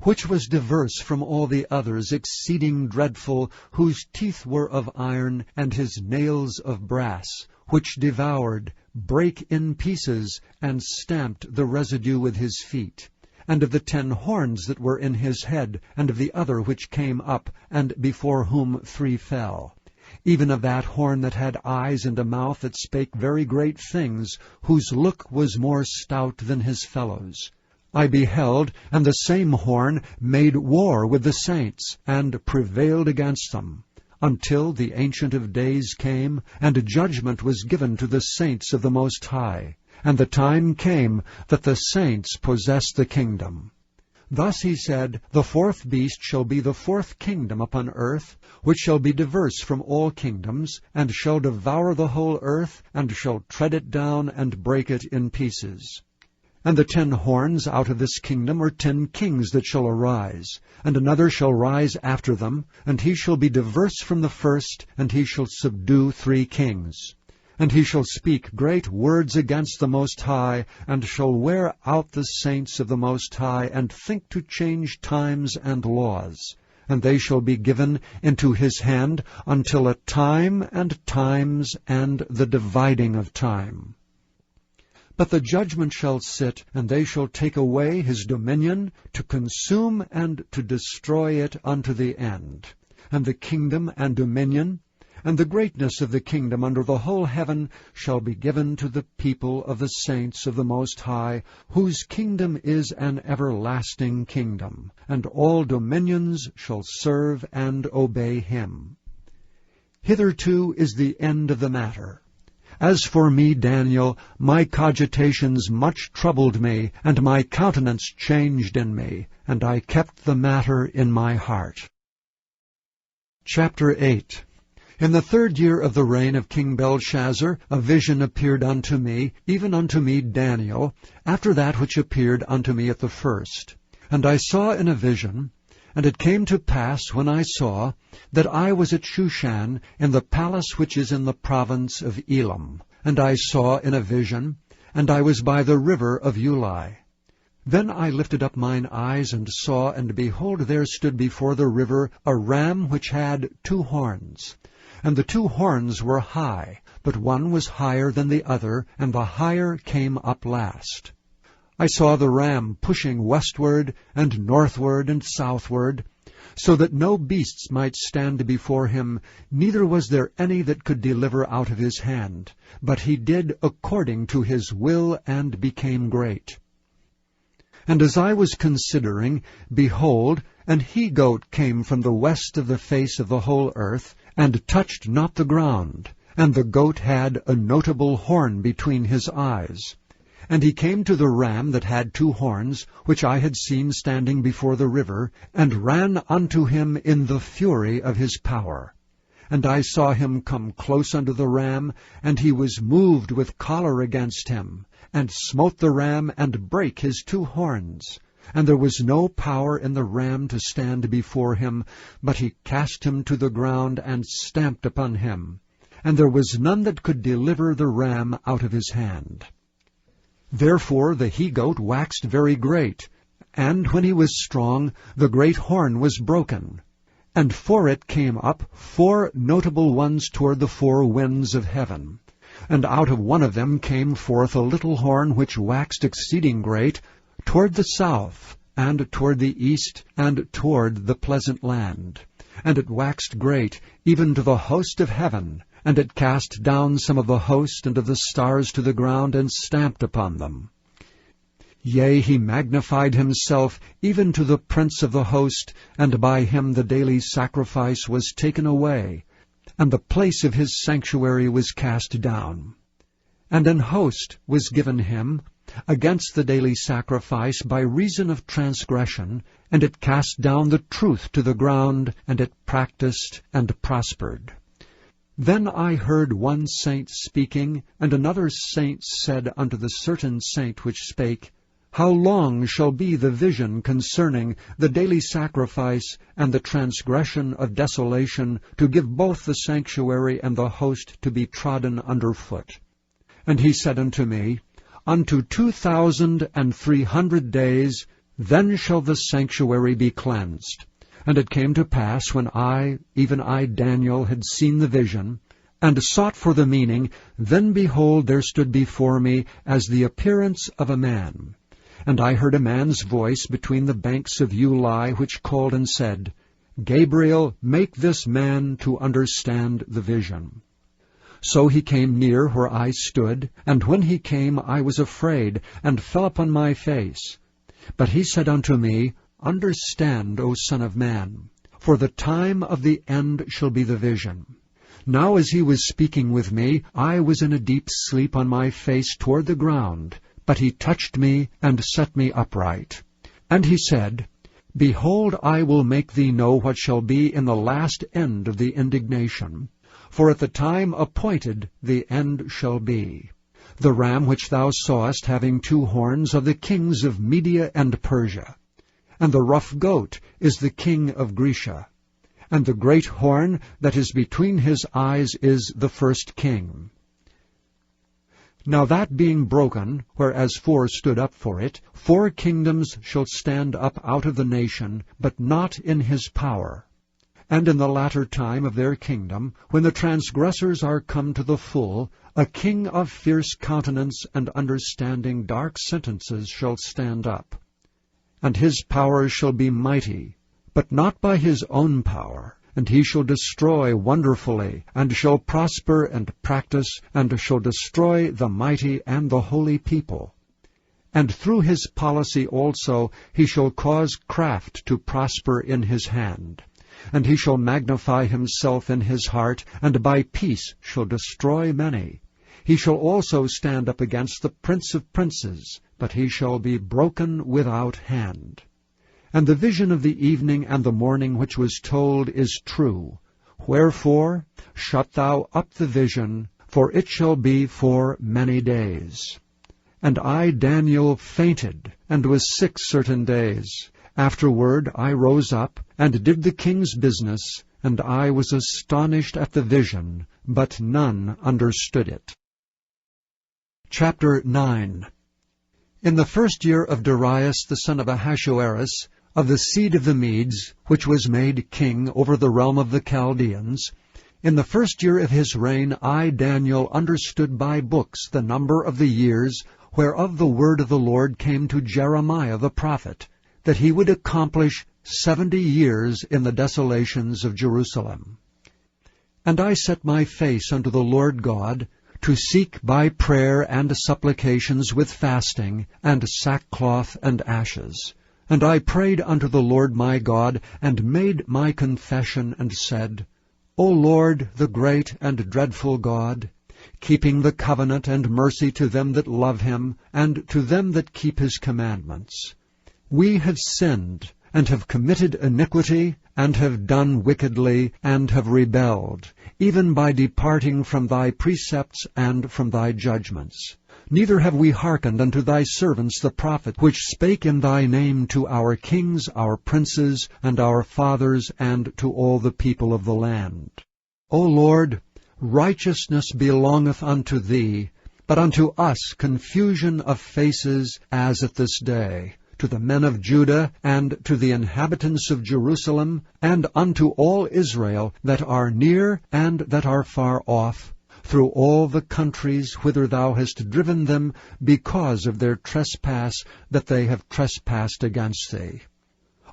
which was diverse from all the others, exceeding dreadful, whose teeth were of iron, and his nails of brass, which devoured, brake in pieces, and stamped the residue with his feet. And of the 10 horns that were in his head, and of the other which came up, and before whom 3 fell. Even of that horn that had eyes and a mouth that spake very great things, whose look was more stout than his fellows. I beheld, and the same horn made war with the saints, and prevailed against them, until the Ancient of Days came, and judgment was given to the saints of the Most High. And the time came that the saints possessed the kingdom. Thus he said, The 4th beast shall be the 4th kingdom upon earth, which shall be diverse from all kingdoms, and shall devour the whole earth, and shall tread it down, and break it in pieces. And the 10 horns out of this kingdom are 10 kings that shall arise, and another shall rise after them, and he shall be diverse from the first, and he shall subdue 3 kings. And he shall speak great words against the Most High, and shall wear out the saints of the Most High, and think to change times and laws. And they shall be given into his hand until a time and times and the dividing of time. But the judgment shall sit, and they shall take away his dominion, to consume and to destroy it unto the end. And the kingdom and dominion, and the greatness of the kingdom under the whole heaven shall be given to the people of the saints of the Most High, whose kingdom is an everlasting kingdom, and all dominions shall serve and obey him. Hitherto is the end of the matter. As for me, Daniel, my cogitations much troubled me, and my countenance changed in me, and I kept the matter in my heart. Chapter 8. In the 3rd year of the reign of King Belshazzar, a vision appeared unto me, even unto me Daniel, after that which appeared unto me at the first. And I saw in a vision, and it came to pass, when I saw, that I was at Shushan, in the palace which is in the province of Elam. And I saw in a vision, and I was by the river of Ulai. Then I lifted up mine eyes, and saw, and behold, there stood before the river a ram which had 2 horns. And the 2 horns were high, but one was higher than the other, and the higher came up last. I saw the ram pushing westward, and northward, and southward, so that no beasts might stand before him, neither was there any that could deliver out of his hand. But he did according to his will, and became great. And as I was considering, behold, an he-goat came from the west of the face of the whole earth, and touched not the ground. And the goat had a notable horn between his eyes. And he came to the ram that had 2 horns, which I had seen standing before the river, and ran unto him in the fury of his power. And I saw him come close unto the ram, and he was moved with choler against him, and smote the ram, and brake his 2 horns. And there was no power in the ram to stand before him, but he cast him to the ground, and stamped upon him. And there was none that could deliver the ram out of his hand. Therefore the he-goat waxed very great, and when he was strong, the great horn was broken. And for it came up 4 notable ones toward the 4 winds of heaven. And out of one of them came forth a little horn which waxed exceeding great, toward the south, and toward the east, and toward the pleasant land. And it waxed great, even to the host of heaven, and it cast down some of the host and of the stars to the ground, and stamped upon them. Yea, he magnified himself even to the prince of the host, and by him the daily sacrifice was taken away, and the place of his sanctuary was cast down. And an host was given him against the daily sacrifice by reason of transgression, and it cast down the truth to the ground, and it practiced and prospered. Then I heard one saint speaking, and another saint said unto the certain saint which spake, How long shall be the vision concerning the daily sacrifice and the transgression of desolation, to give both the sanctuary and the host to be trodden under foot? And he said unto me, Unto 2,300 days, then shall the sanctuary be cleansed. And it came to pass, when I, even I, Daniel, had seen the vision, and sought for the meaning, then behold, there stood before me as the appearance of a man. And I heard a man's voice between the banks of Ulai, which called and said, Gabriel, make this man to understand the vision. So he came near where I stood, and when he came I was afraid, and fell upon my face. But he said unto me, Understand, O Son of Man, for the time of the end shall be the vision. Now as he was speaking with me, I was in a deep sleep on my face toward the ground, but he touched me and set me upright. And he said, Behold, I will make thee know what shall be in the last end of the indignation. For at the time appointed the end shall be. The ram which thou sawest having 2 horns are the kings of Media and Persia. And the rough goat is the king of Grecia. And the great horn that is between his eyes is the first king. Now that being broken, whereas 4 stood up for it, 4 kingdoms shall stand up out of the nation, but not in his power. And in the latter time of their kingdom, when the transgressors are come to the full, a king of fierce countenance and understanding dark sentences shall stand up. And his power shall be mighty, but not by his own power. And he shall destroy wonderfully, and shall prosper and practice, and shall destroy the mighty and the holy people. And through his policy also he shall cause craft to prosper in his hand. And he shall magnify himself in his heart, and by peace shall destroy many. He shall also stand up against the prince of princes, but he shall be broken without hand. And the vision of the evening and the morning which was told is true. Wherefore shut thou up the vision, for it shall be for many days. And I, Daniel, fainted, and was sick certain days. Afterward I rose up, and did the king's business, and I was astonished at the vision, but none understood it. Chapter 9. In the 1st year of Darius the son of Ahasuerus, of the seed of the Medes, which was made king over the realm of the Chaldeans, in the 1st year of his reign I, Daniel, understood by books the number of the years whereof the word of the Lord came to Jeremiah the prophet, that he would accomplish 70 years in the desolations of Jerusalem. And I set my face unto the Lord God, to seek by prayer and supplications with fasting, and sackcloth and ashes. And I prayed unto the Lord my God, and made my confession, and said, O Lord, the great and dreadful God, keeping the covenant and mercy to them that love him, and to them that keep his commandments. We have sinned, and have committed iniquity, and have done wickedly, and have rebelled, even by departing from thy precepts and from thy judgments. Neither have we hearkened unto thy servants the prophets, which spake in thy name to our kings, our princes, and our fathers, and to all the people of the land. O Lord, righteousness belongeth unto thee, but unto us confusion of faces as at this day, to the men of Judah, and to the inhabitants of Jerusalem, and unto all Israel that are near and that are far off, through all the countries whither thou hast driven them, because of their trespass that they have trespassed against thee.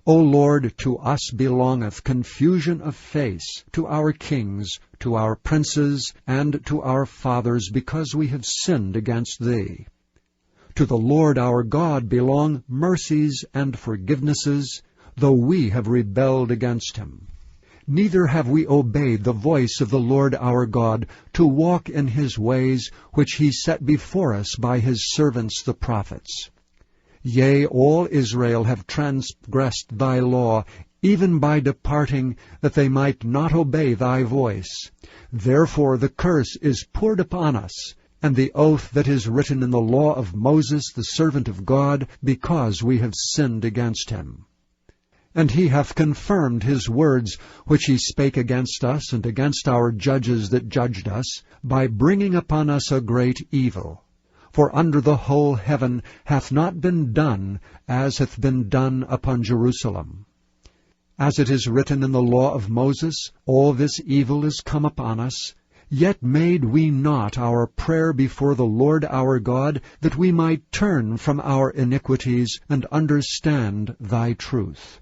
O Lord, to us belongeth confusion of face, to our kings, to our princes, and to our fathers, because we have sinned against thee. To the Lord our God belong mercies and forgivenesses, though we have rebelled against him. Neither have we obeyed the voice of the Lord our God, to walk in his ways, which he set before us by his servants the prophets. Yea, all Israel have transgressed thy law, even by departing, that they might not obey thy voice. Therefore the curse is poured upon us, and the oath that is written in the law of Moses the servant of God, because we have sinned against him. And he hath confirmed his words which he spake against us, and against our judges that judged us, by bringing upon us a great evil. For under the whole heaven hath not been done as hath been done upon Jerusalem. As it is written in the law of Moses, all this evil is come upon us, yet made we not our prayer before the Lord our God, that we might turn from our iniquities, and understand thy truth.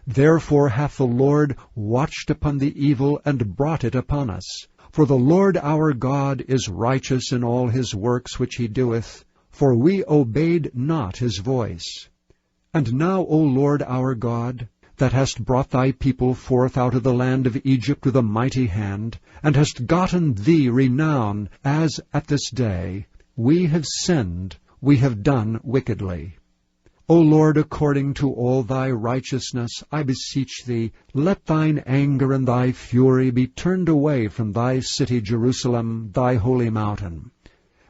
Therefore hath the Lord watched upon the evil, and brought it upon us. For the Lord our God is righteous in all his works which he doeth, for we obeyed not his voice. And now, O Lord our God, that hast brought thy people forth out of the land of Egypt with a mighty hand, and hast gotten thee renown, as at this day, we have sinned, we have done wickedly. O Lord, according to all thy righteousness, I beseech thee, let thine anger and thy fury be turned away from thy city Jerusalem, thy holy mountain.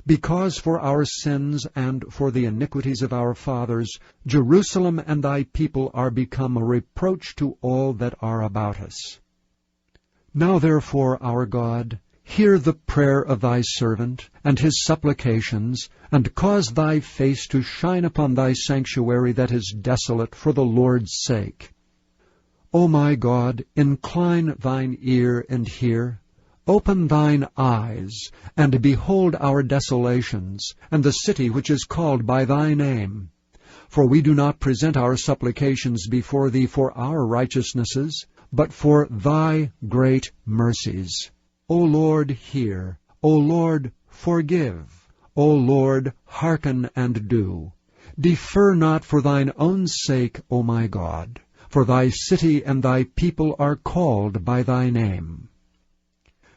Because for our sins and for the iniquities of our fathers, Jerusalem and thy people are become a reproach to all that are about us. Now therefore, our God, hear the prayer of thy servant, and his supplications, and cause thy face to shine upon thy sanctuary that is desolate for the Lord's sake. O my God, incline thine ear and hear. Open thine eyes, and behold our desolations, and the city which is called by thy name. For we do not present our supplications before thee for our righteousnesses, but for thy great mercies. O Lord, hear. O Lord, forgive. O Lord, hearken and do. Defer not for thine own sake, O my God, for thy city and thy people are called by thy name.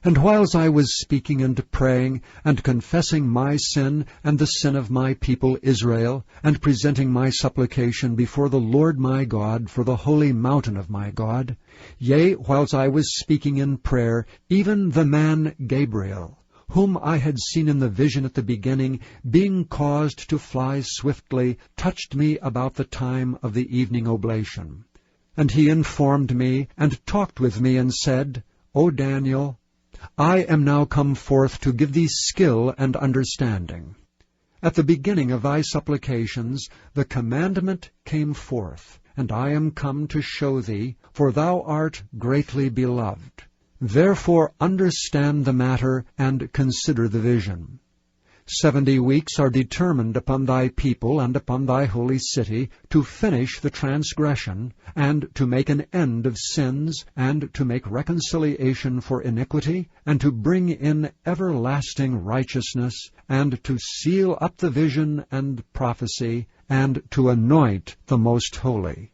And whiles I was speaking and praying, and confessing my sin and the sin of my people Israel, and presenting my supplication before the Lord my God for the holy mountain of my God, yea, whiles I was speaking in prayer, even the man Gabriel, whom I had seen in the vision at the beginning, being caused to fly swiftly, touched me about the time of the evening oblation. And he informed me, and talked with me, and said, O Daniel, I am now come forth to give thee skill and understanding. At the beginning of thy supplications the commandment came forth, and I am come to show thee, for thou art greatly beloved. Therefore understand the matter, and consider the vision. 70 weeks are determined upon thy people and upon thy holy city, to finish the transgression, and to make an end of sins, and to make reconciliation for iniquity, and to bring in everlasting righteousness, and to seal up the vision and prophecy, and to anoint the most holy.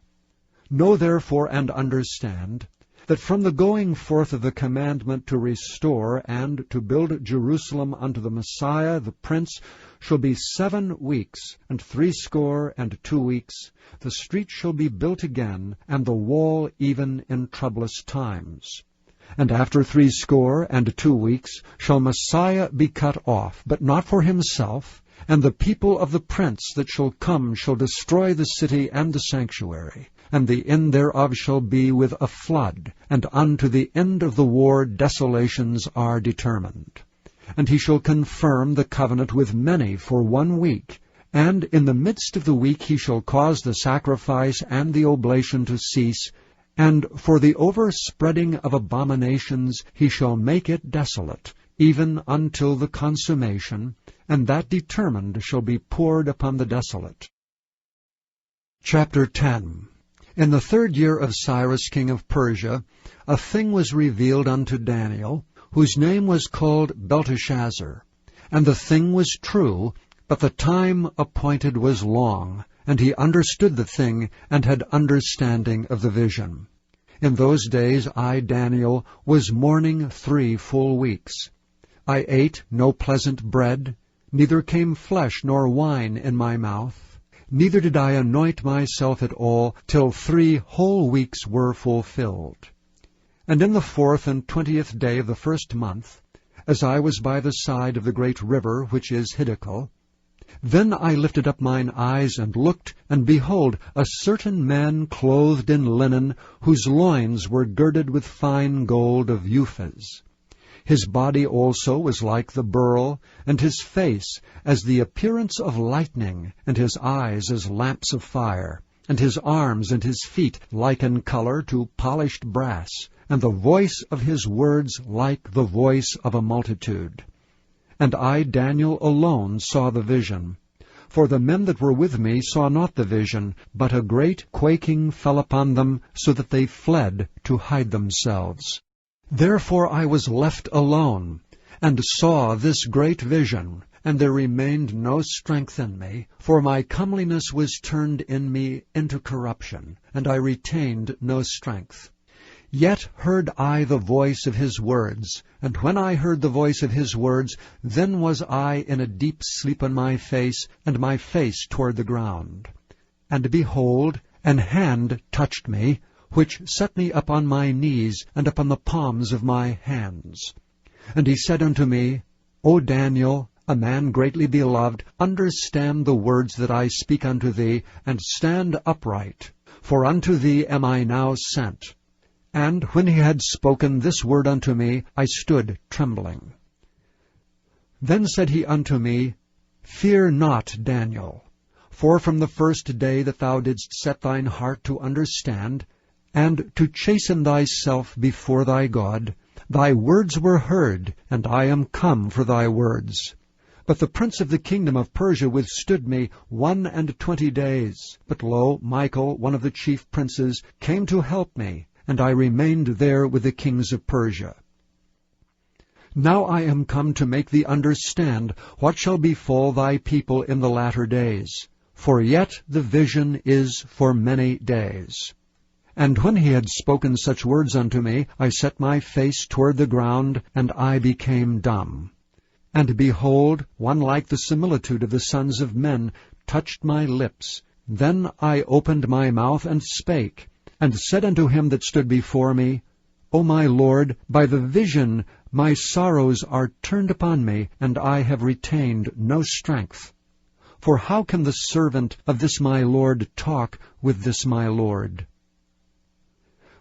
Know therefore and understand, that from the going forth of the commandment to restore and to build Jerusalem unto the Messiah the Prince shall be 7 weeks, and 62 weeks. The street shall be built again, and the wall even in troublous times. And after 62 weeks shall Messiah be cut off, but not for himself, and the people of the Prince that shall come shall destroy the city and the sanctuary. And the end thereof shall be with a flood, and unto the end of the war desolations are determined. And he shall confirm the covenant with many for 1 week, and in the midst of the week he shall cause the sacrifice and the oblation to cease, and for the overspreading of abominations he shall make it desolate, even until the consummation, and that determined shall be poured upon the desolate. Chapter 10. In the 3rd year of Cyrus king of Persia, a thing was revealed unto Daniel, whose name was called Belteshazzar. And the thing was true, but the time appointed was long, and he understood the thing, and had understanding of the vision. In those days I, Daniel, was mourning 3 full weeks. I ate no pleasant bread, neither came flesh nor wine in my mouth. Neither did I anoint myself at all, till 3 whole weeks were fulfilled. And in the 4th and 20th day of the 1st month, as I was by the side of the great river which is Hiddekel, then I lifted up mine eyes and looked, and behold, a certain man clothed in linen, whose loins were girded with fine gold of Uphaz. His body also was like the beryl, and his face as the appearance of lightning, and his eyes as lamps of fire, and his arms and his feet like in color to polished brass, and the voice of his words like the voice of a multitude. And I, Daniel, alone saw the vision. For the men that were with me saw not the vision, but a great quaking fell upon them, so that they fled to hide themselves. Therefore I was left alone, and saw this great vision, and there remained no strength in me, for my comeliness was turned in me into corruption, and I retained no strength. Yet heard I the voice of his words, and when I heard the voice of his words, then was I in a deep sleep on my face, and my face toward the ground. And behold, an hand touched me, which set me up on my knees, and upon the palms of my hands. And he said unto me, O Daniel, a man greatly beloved, understand the words that I speak unto thee, and stand upright, for unto thee am I now sent. And when he had spoken this word unto me, I stood trembling. Then said he unto me, Fear not, Daniel, for from the first day that thou didst set thine heart to understand, and to chasten thyself before thy God, thy words were heard, and I am come for thy words. But the prince of the kingdom of Persia withstood me 21 days. But lo, Michael, one of the chief princes, came to help me, and I remained there with the kings of Persia. Now I am come to make thee understand what shall befall thy people in the latter days. For yet the vision is for many days. And when he had spoken such words unto me, I set my face toward the ground, and I became dumb. And behold, one like the similitude of the sons of men touched my lips. Then I opened my mouth and spake, and said unto him that stood before me, O my Lord, by the vision my sorrows are turned upon me, and I have retained no strength. For how can the servant of this my Lord talk with this my Lord?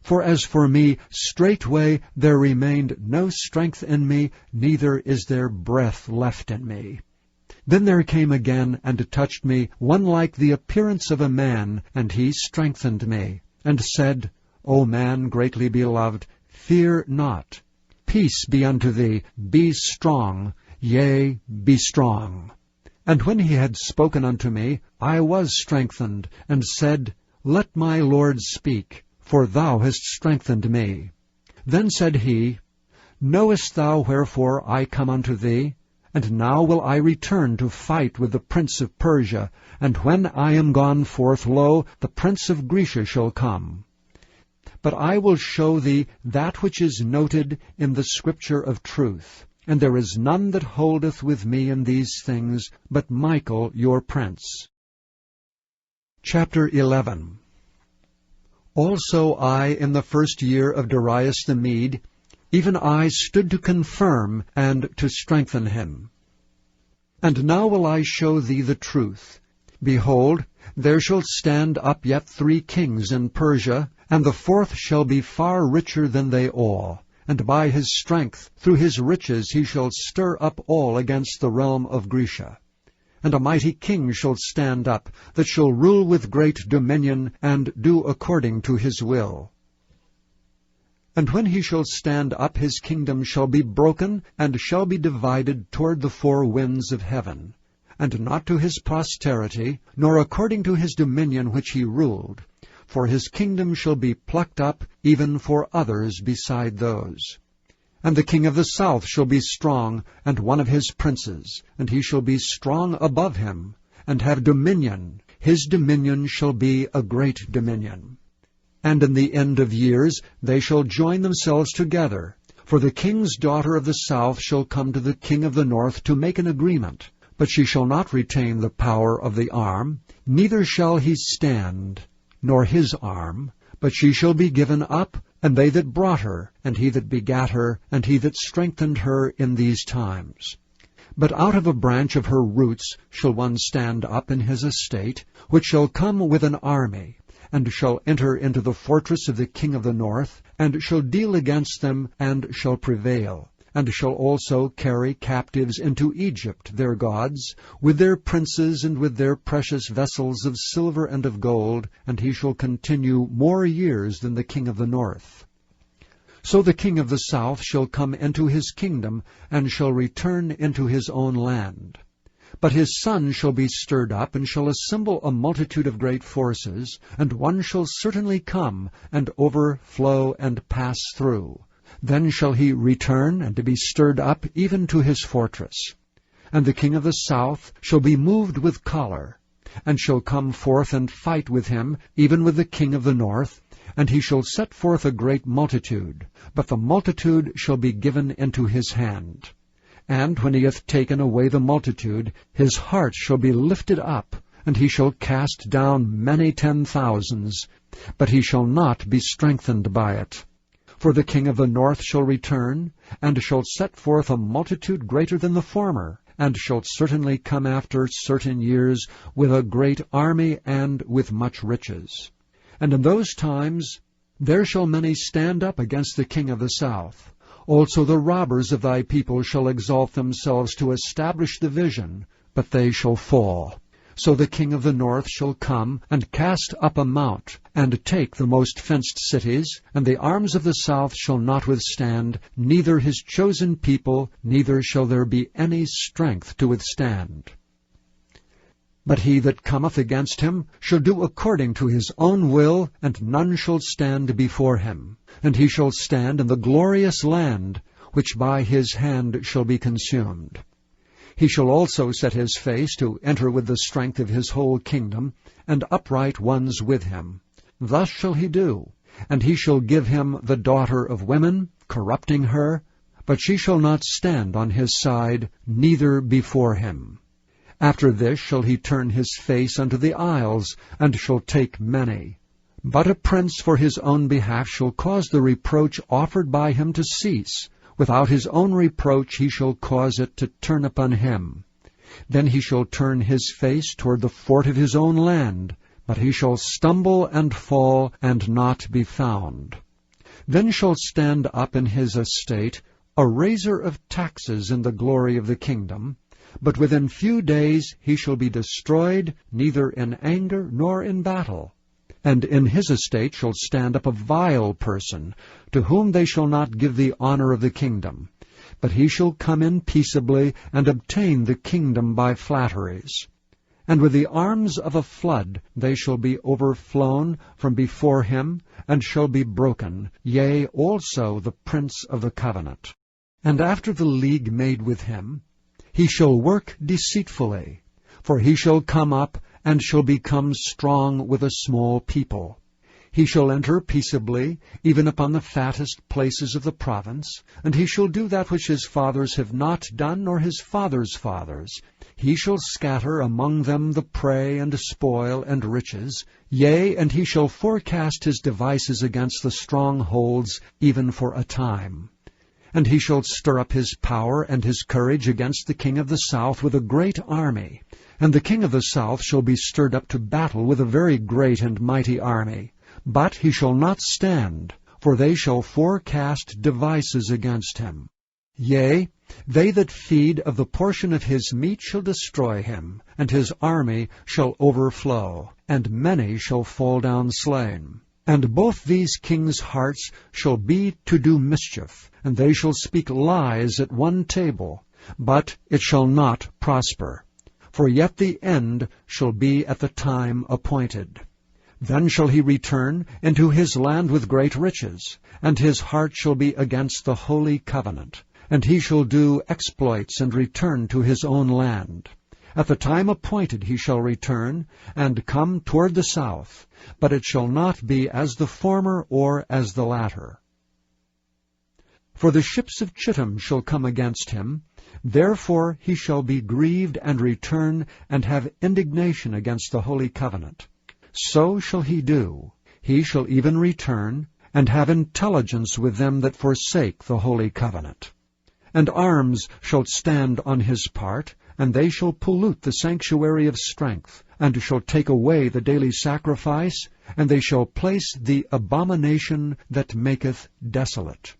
For as for me, straightway there remained no strength in me, neither is there breath left in me. Then there came again and touched me one like the appearance of a man, and he strengthened me, and said, O man greatly beloved, fear not. Peace be unto thee, be strong, yea, be strong. And when he had spoken unto me, I was strengthened, and said, Let my Lord speak, for thou hast strengthened me. Then said he, Knowest thou wherefore I come unto thee? And now will I return to fight with the prince of Persia, and when I am gone forth, lo, the prince of Grecia shall come. But I will show thee that which is noted in the scripture of truth. And there is none that holdeth with me in these things, but Michael your prince. Chapter 11. Also I, in the first year of Darius the Mede, even I stood to confirm and to strengthen him. And now will I show thee the truth. Behold, there shall stand up yet 3 kings in Persia, and the 4th shall be far richer than they all. And by his strength, through his riches, he shall stir up all against the realm of Grecia. And a mighty king shall stand up, that shall rule with great dominion, and do according to his will. And when he shall stand up, his kingdom shall be broken, and shall be divided toward the 4 winds of heaven, and not to his posterity, nor according to his dominion which he ruled. For his kingdom shall be plucked up, even for others beside those. And the king of the south shall be strong, and one of his princes, and he shall be strong above him, and have dominion. His dominion shall be a great dominion. And in the end of years they shall join themselves together. For the king's daughter of the south shall come to the king of the north to make an agreement. But she shall not retain the power of the arm, neither shall he stand, nor his arm, but she shall be given up, and they that brought her, and he that begat her, and he that strengthened her in these times. But out of a branch of her roots shall one stand up in his estate, which shall come with an army, and shall enter into the fortress of the king of the north, and shall deal against them, and shall prevail, and shall also carry captives into Egypt their gods, with their princes and with their precious vessels of silver and of gold, and he shall continue more years than the king of the north. So the king of the south shall come into his kingdom, and shall return into his own land. But his son shall be stirred up, and shall assemble a multitude of great forces, and one shall certainly come, and overflow and pass through. Then shall he return, and be stirred up even to his fortress. And the king of the south shall be moved with choler, and shall come forth and fight with him, even with the king of the north, and he shall set forth a great multitude, but the multitude shall be given into his hand. And when he hath taken away the multitude, his heart shall be lifted up, and he shall cast down many 10,000s, but he shall not be strengthened by it. For the king of the north shall return, and shall set forth a multitude greater than the former, and shall certainly come after certain years with a great army and with much riches. And in those times there shall many stand up against the king of the south. Also the robbers of thy people shall exalt themselves to establish the vision, but they shall fall. So the king of the north shall come, and cast up a mount, and take the most fenced cities, and the arms of the south shall not withstand, neither his chosen people, neither shall there be any strength to withstand. But he that cometh against him shall do according to his own will, and none shall stand before him. And he shall stand in the glorious land, which by his hand shall be consumed. He shall also set his face to enter with the strength of his whole kingdom, and upright ones with him. Thus shall he do. And he shall give him the daughter of women, corrupting her, but she shall not stand on his side, neither before him. After this shall he turn his face unto the isles, and shall take many. But a prince for his own behalf shall cause the reproach offered by him to cease. Without his own reproach he shall cause it to turn upon him. Then he shall turn his face toward the fort of his own land, but he shall stumble and fall, and not be found. Then shall stand up in his estate a raiser of taxes in the glory of the kingdom, but within few days he shall be destroyed, neither in anger nor in battle. And in his estate shall stand up a vile person, to whom they shall not give the honor of the kingdom. But he shall come in peaceably, and obtain the kingdom by flatteries. And with the arms of a flood they shall be overflown from before him, and shall be broken, yea, also the prince of the covenant. And after the league made with him, he shall work deceitfully, for he shall come up, and shall become strong with a small people. He shall enter peaceably, even upon the fattest places of the province, and he shall do that which his fathers have not done, nor his fathers' fathers. He shall scatter among them the prey and spoil and riches, yea, and he shall forecast his devices against the strongholds, even for a time. And he shall stir up his power and his courage against the king of the south with a great army. And the king of the south shall be stirred up to battle with a very great and mighty army. But he shall not stand, for they shall forecast devices against him. Yea, they that feed of the portion of his meat shall destroy him, and his army shall overflow, and many shall fall down slain. And both these kings' hearts shall be to do mischief, and they shall speak lies at one table, but it shall not prosper. For yet the end shall be at the time appointed. Then shall he return into his land with great riches, and his heart shall be against the holy covenant. And he shall do exploits and return to his own land. At the time appointed he shall return, and come toward the south, but it shall not be as the former or as the latter. For the ships of Chittim shall come against him, therefore he shall be grieved and return, and have indignation against the holy covenant. So shall he do. He shall even return, and have intelligence with them that forsake the holy covenant. And arms shall stand on his part, and they shall pollute the sanctuary of strength, and shall take away the daily sacrifice, and they shall place the abomination that maketh desolate.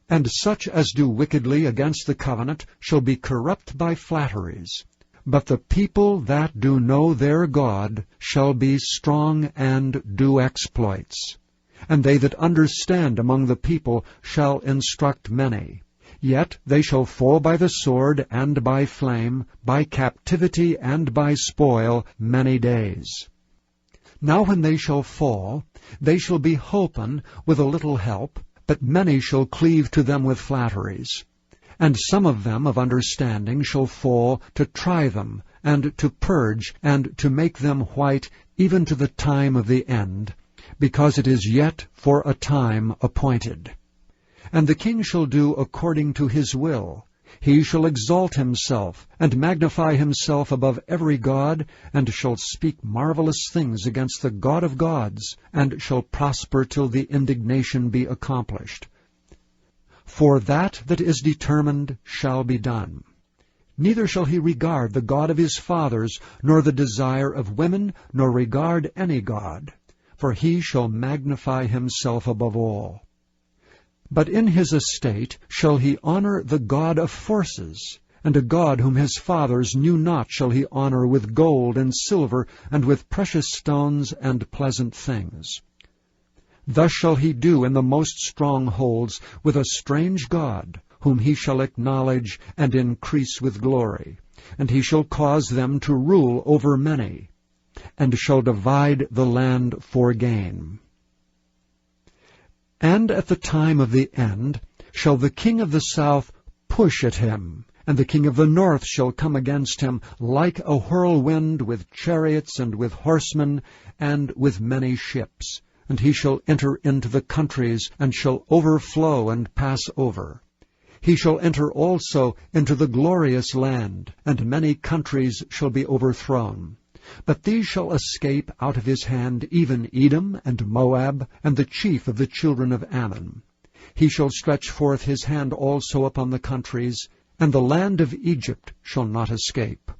And such as do wickedly against the covenant shall be corrupt by flatteries. But the people that do know their God shall be strong and do exploits. And they that understand among the people shall instruct many. Yet they shall fall by the sword and by flame, by captivity and by spoil many days. Now when they shall fall, they shall be holpen with a little help, but many shall cleave to them with flatteries. And some of them of understanding shall fall to try them, and to purge, and to make them white, even to the time of the end, because it is yet for a time appointed. And the king shall do according to his will. He shall exalt himself, and magnify himself above every god, and shall speak marvelous things against the God of gods, and shall prosper till the indignation be accomplished. For that is determined shall be done. Neither shall he regard the God of his fathers, nor the desire of women, nor regard any god, for he shall magnify himself above all. But in his estate shall he honor the God of forces, and a God whom his fathers knew not shall he honor with gold and silver, and with precious stones and pleasant things. Thus shall he do in the most strongholds with a strange God, whom he shall acknowledge and increase with glory. And he shall cause them to rule over many, and shall divide the land for gain. And at the time of the end shall the king of the south push at him, and the king of the north shall come against him like a whirlwind, with chariots and with horsemen and with many ships. and he shall enter into the countries, and shall overflow and pass over. He shall enter also into the glorious land, and many countries shall be overthrown. But these shall escape out of his hand, even Edom and Moab, and the chief of the children of Ammon. He shall stretch forth his hand also upon the countries, and the land of Egypt shall not escape.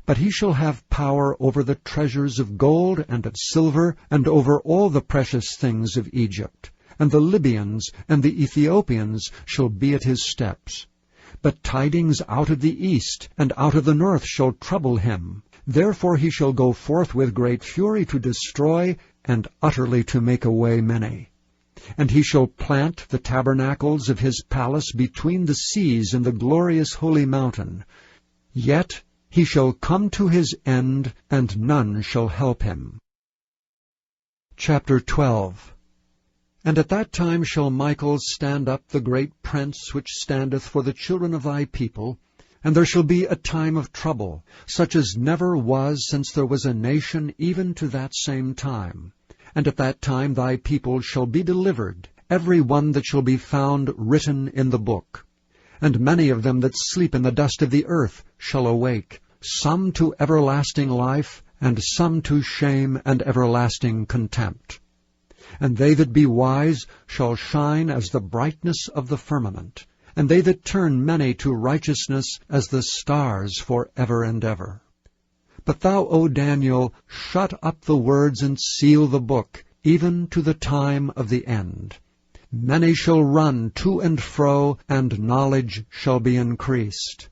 But he shall have power over the treasures of gold and of silver, and over all the precious things of Egypt. And the Libyans and the Ethiopians shall be at his steps. But tidings out of the east and out of the north shall trouble him. Therefore he shall go forth with great fury to destroy, and utterly to make away many. And he shall plant the tabernacles of his palace between the seas in the glorious holy mountain. Yet he shall come to his end, and none shall help him. Chapter 12. And at that time shall Michael stand up, the great prince which standeth for the children of thy people, and there shall be a time of trouble, such as never was since there was a nation even to that same time. And at that time thy people shall be delivered, every one that shall be found written in the book. And many of them that sleep in the dust of the earth shall awake, some to everlasting life, and some to shame and everlasting contempt. And they that be wise shall shine as the brightness of the firmament, and they that turn many to righteousness as the stars for ever and ever. But thou, O Daniel, shut up the words and seal the book, even to the time of the end. Many shall run to and fro, and knowledge shall be increased.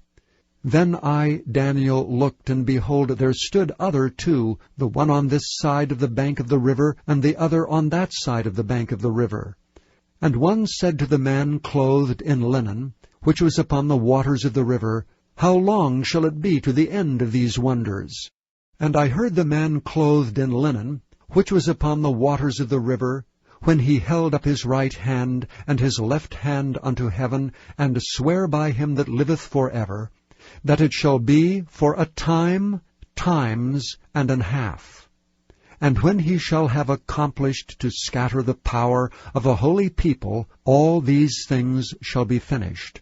Then I, Daniel, looked, and behold, there stood other two, the one on this side of the bank of the river, and the other on that side of the bank of the river. And one said to the man clothed in linen, which was upon the waters of the river, How long shall it be to the end of these wonders? And I heard the man clothed in linen, which was upon the waters of the river, when he held up his right hand and his left hand unto heaven, and sware by him that liveth for ever, that it shall be for a time, times, and an half. And when he shall have accomplished to scatter the power of a holy people, all these things shall be finished.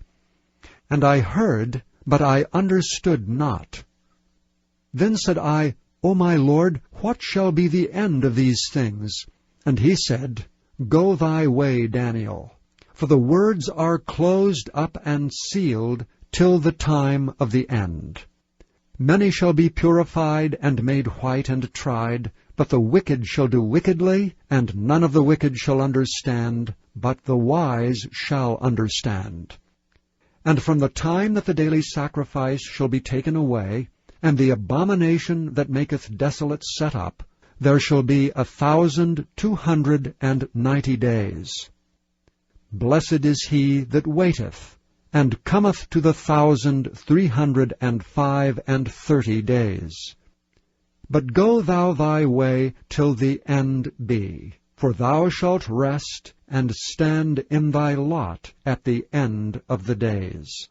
And I heard, but I understood not. Then said I, O my Lord, what shall be the end of these things? And he said, Go thy way, Daniel, for the words are closed up and sealed till the time of the end. Many shall be purified and made white and tried, but the wicked shall do wickedly, and none of the wicked shall understand, but the wise shall understand. And from the time that the daily sacrifice shall be taken away, and the abomination that maketh desolate set up, there shall be 1,290 days. Blessed is he that waiteth, and cometh to the 1,335 days. But go thou thy way till the end be, for thou shalt rest, and stand in thy lot at the end of the days.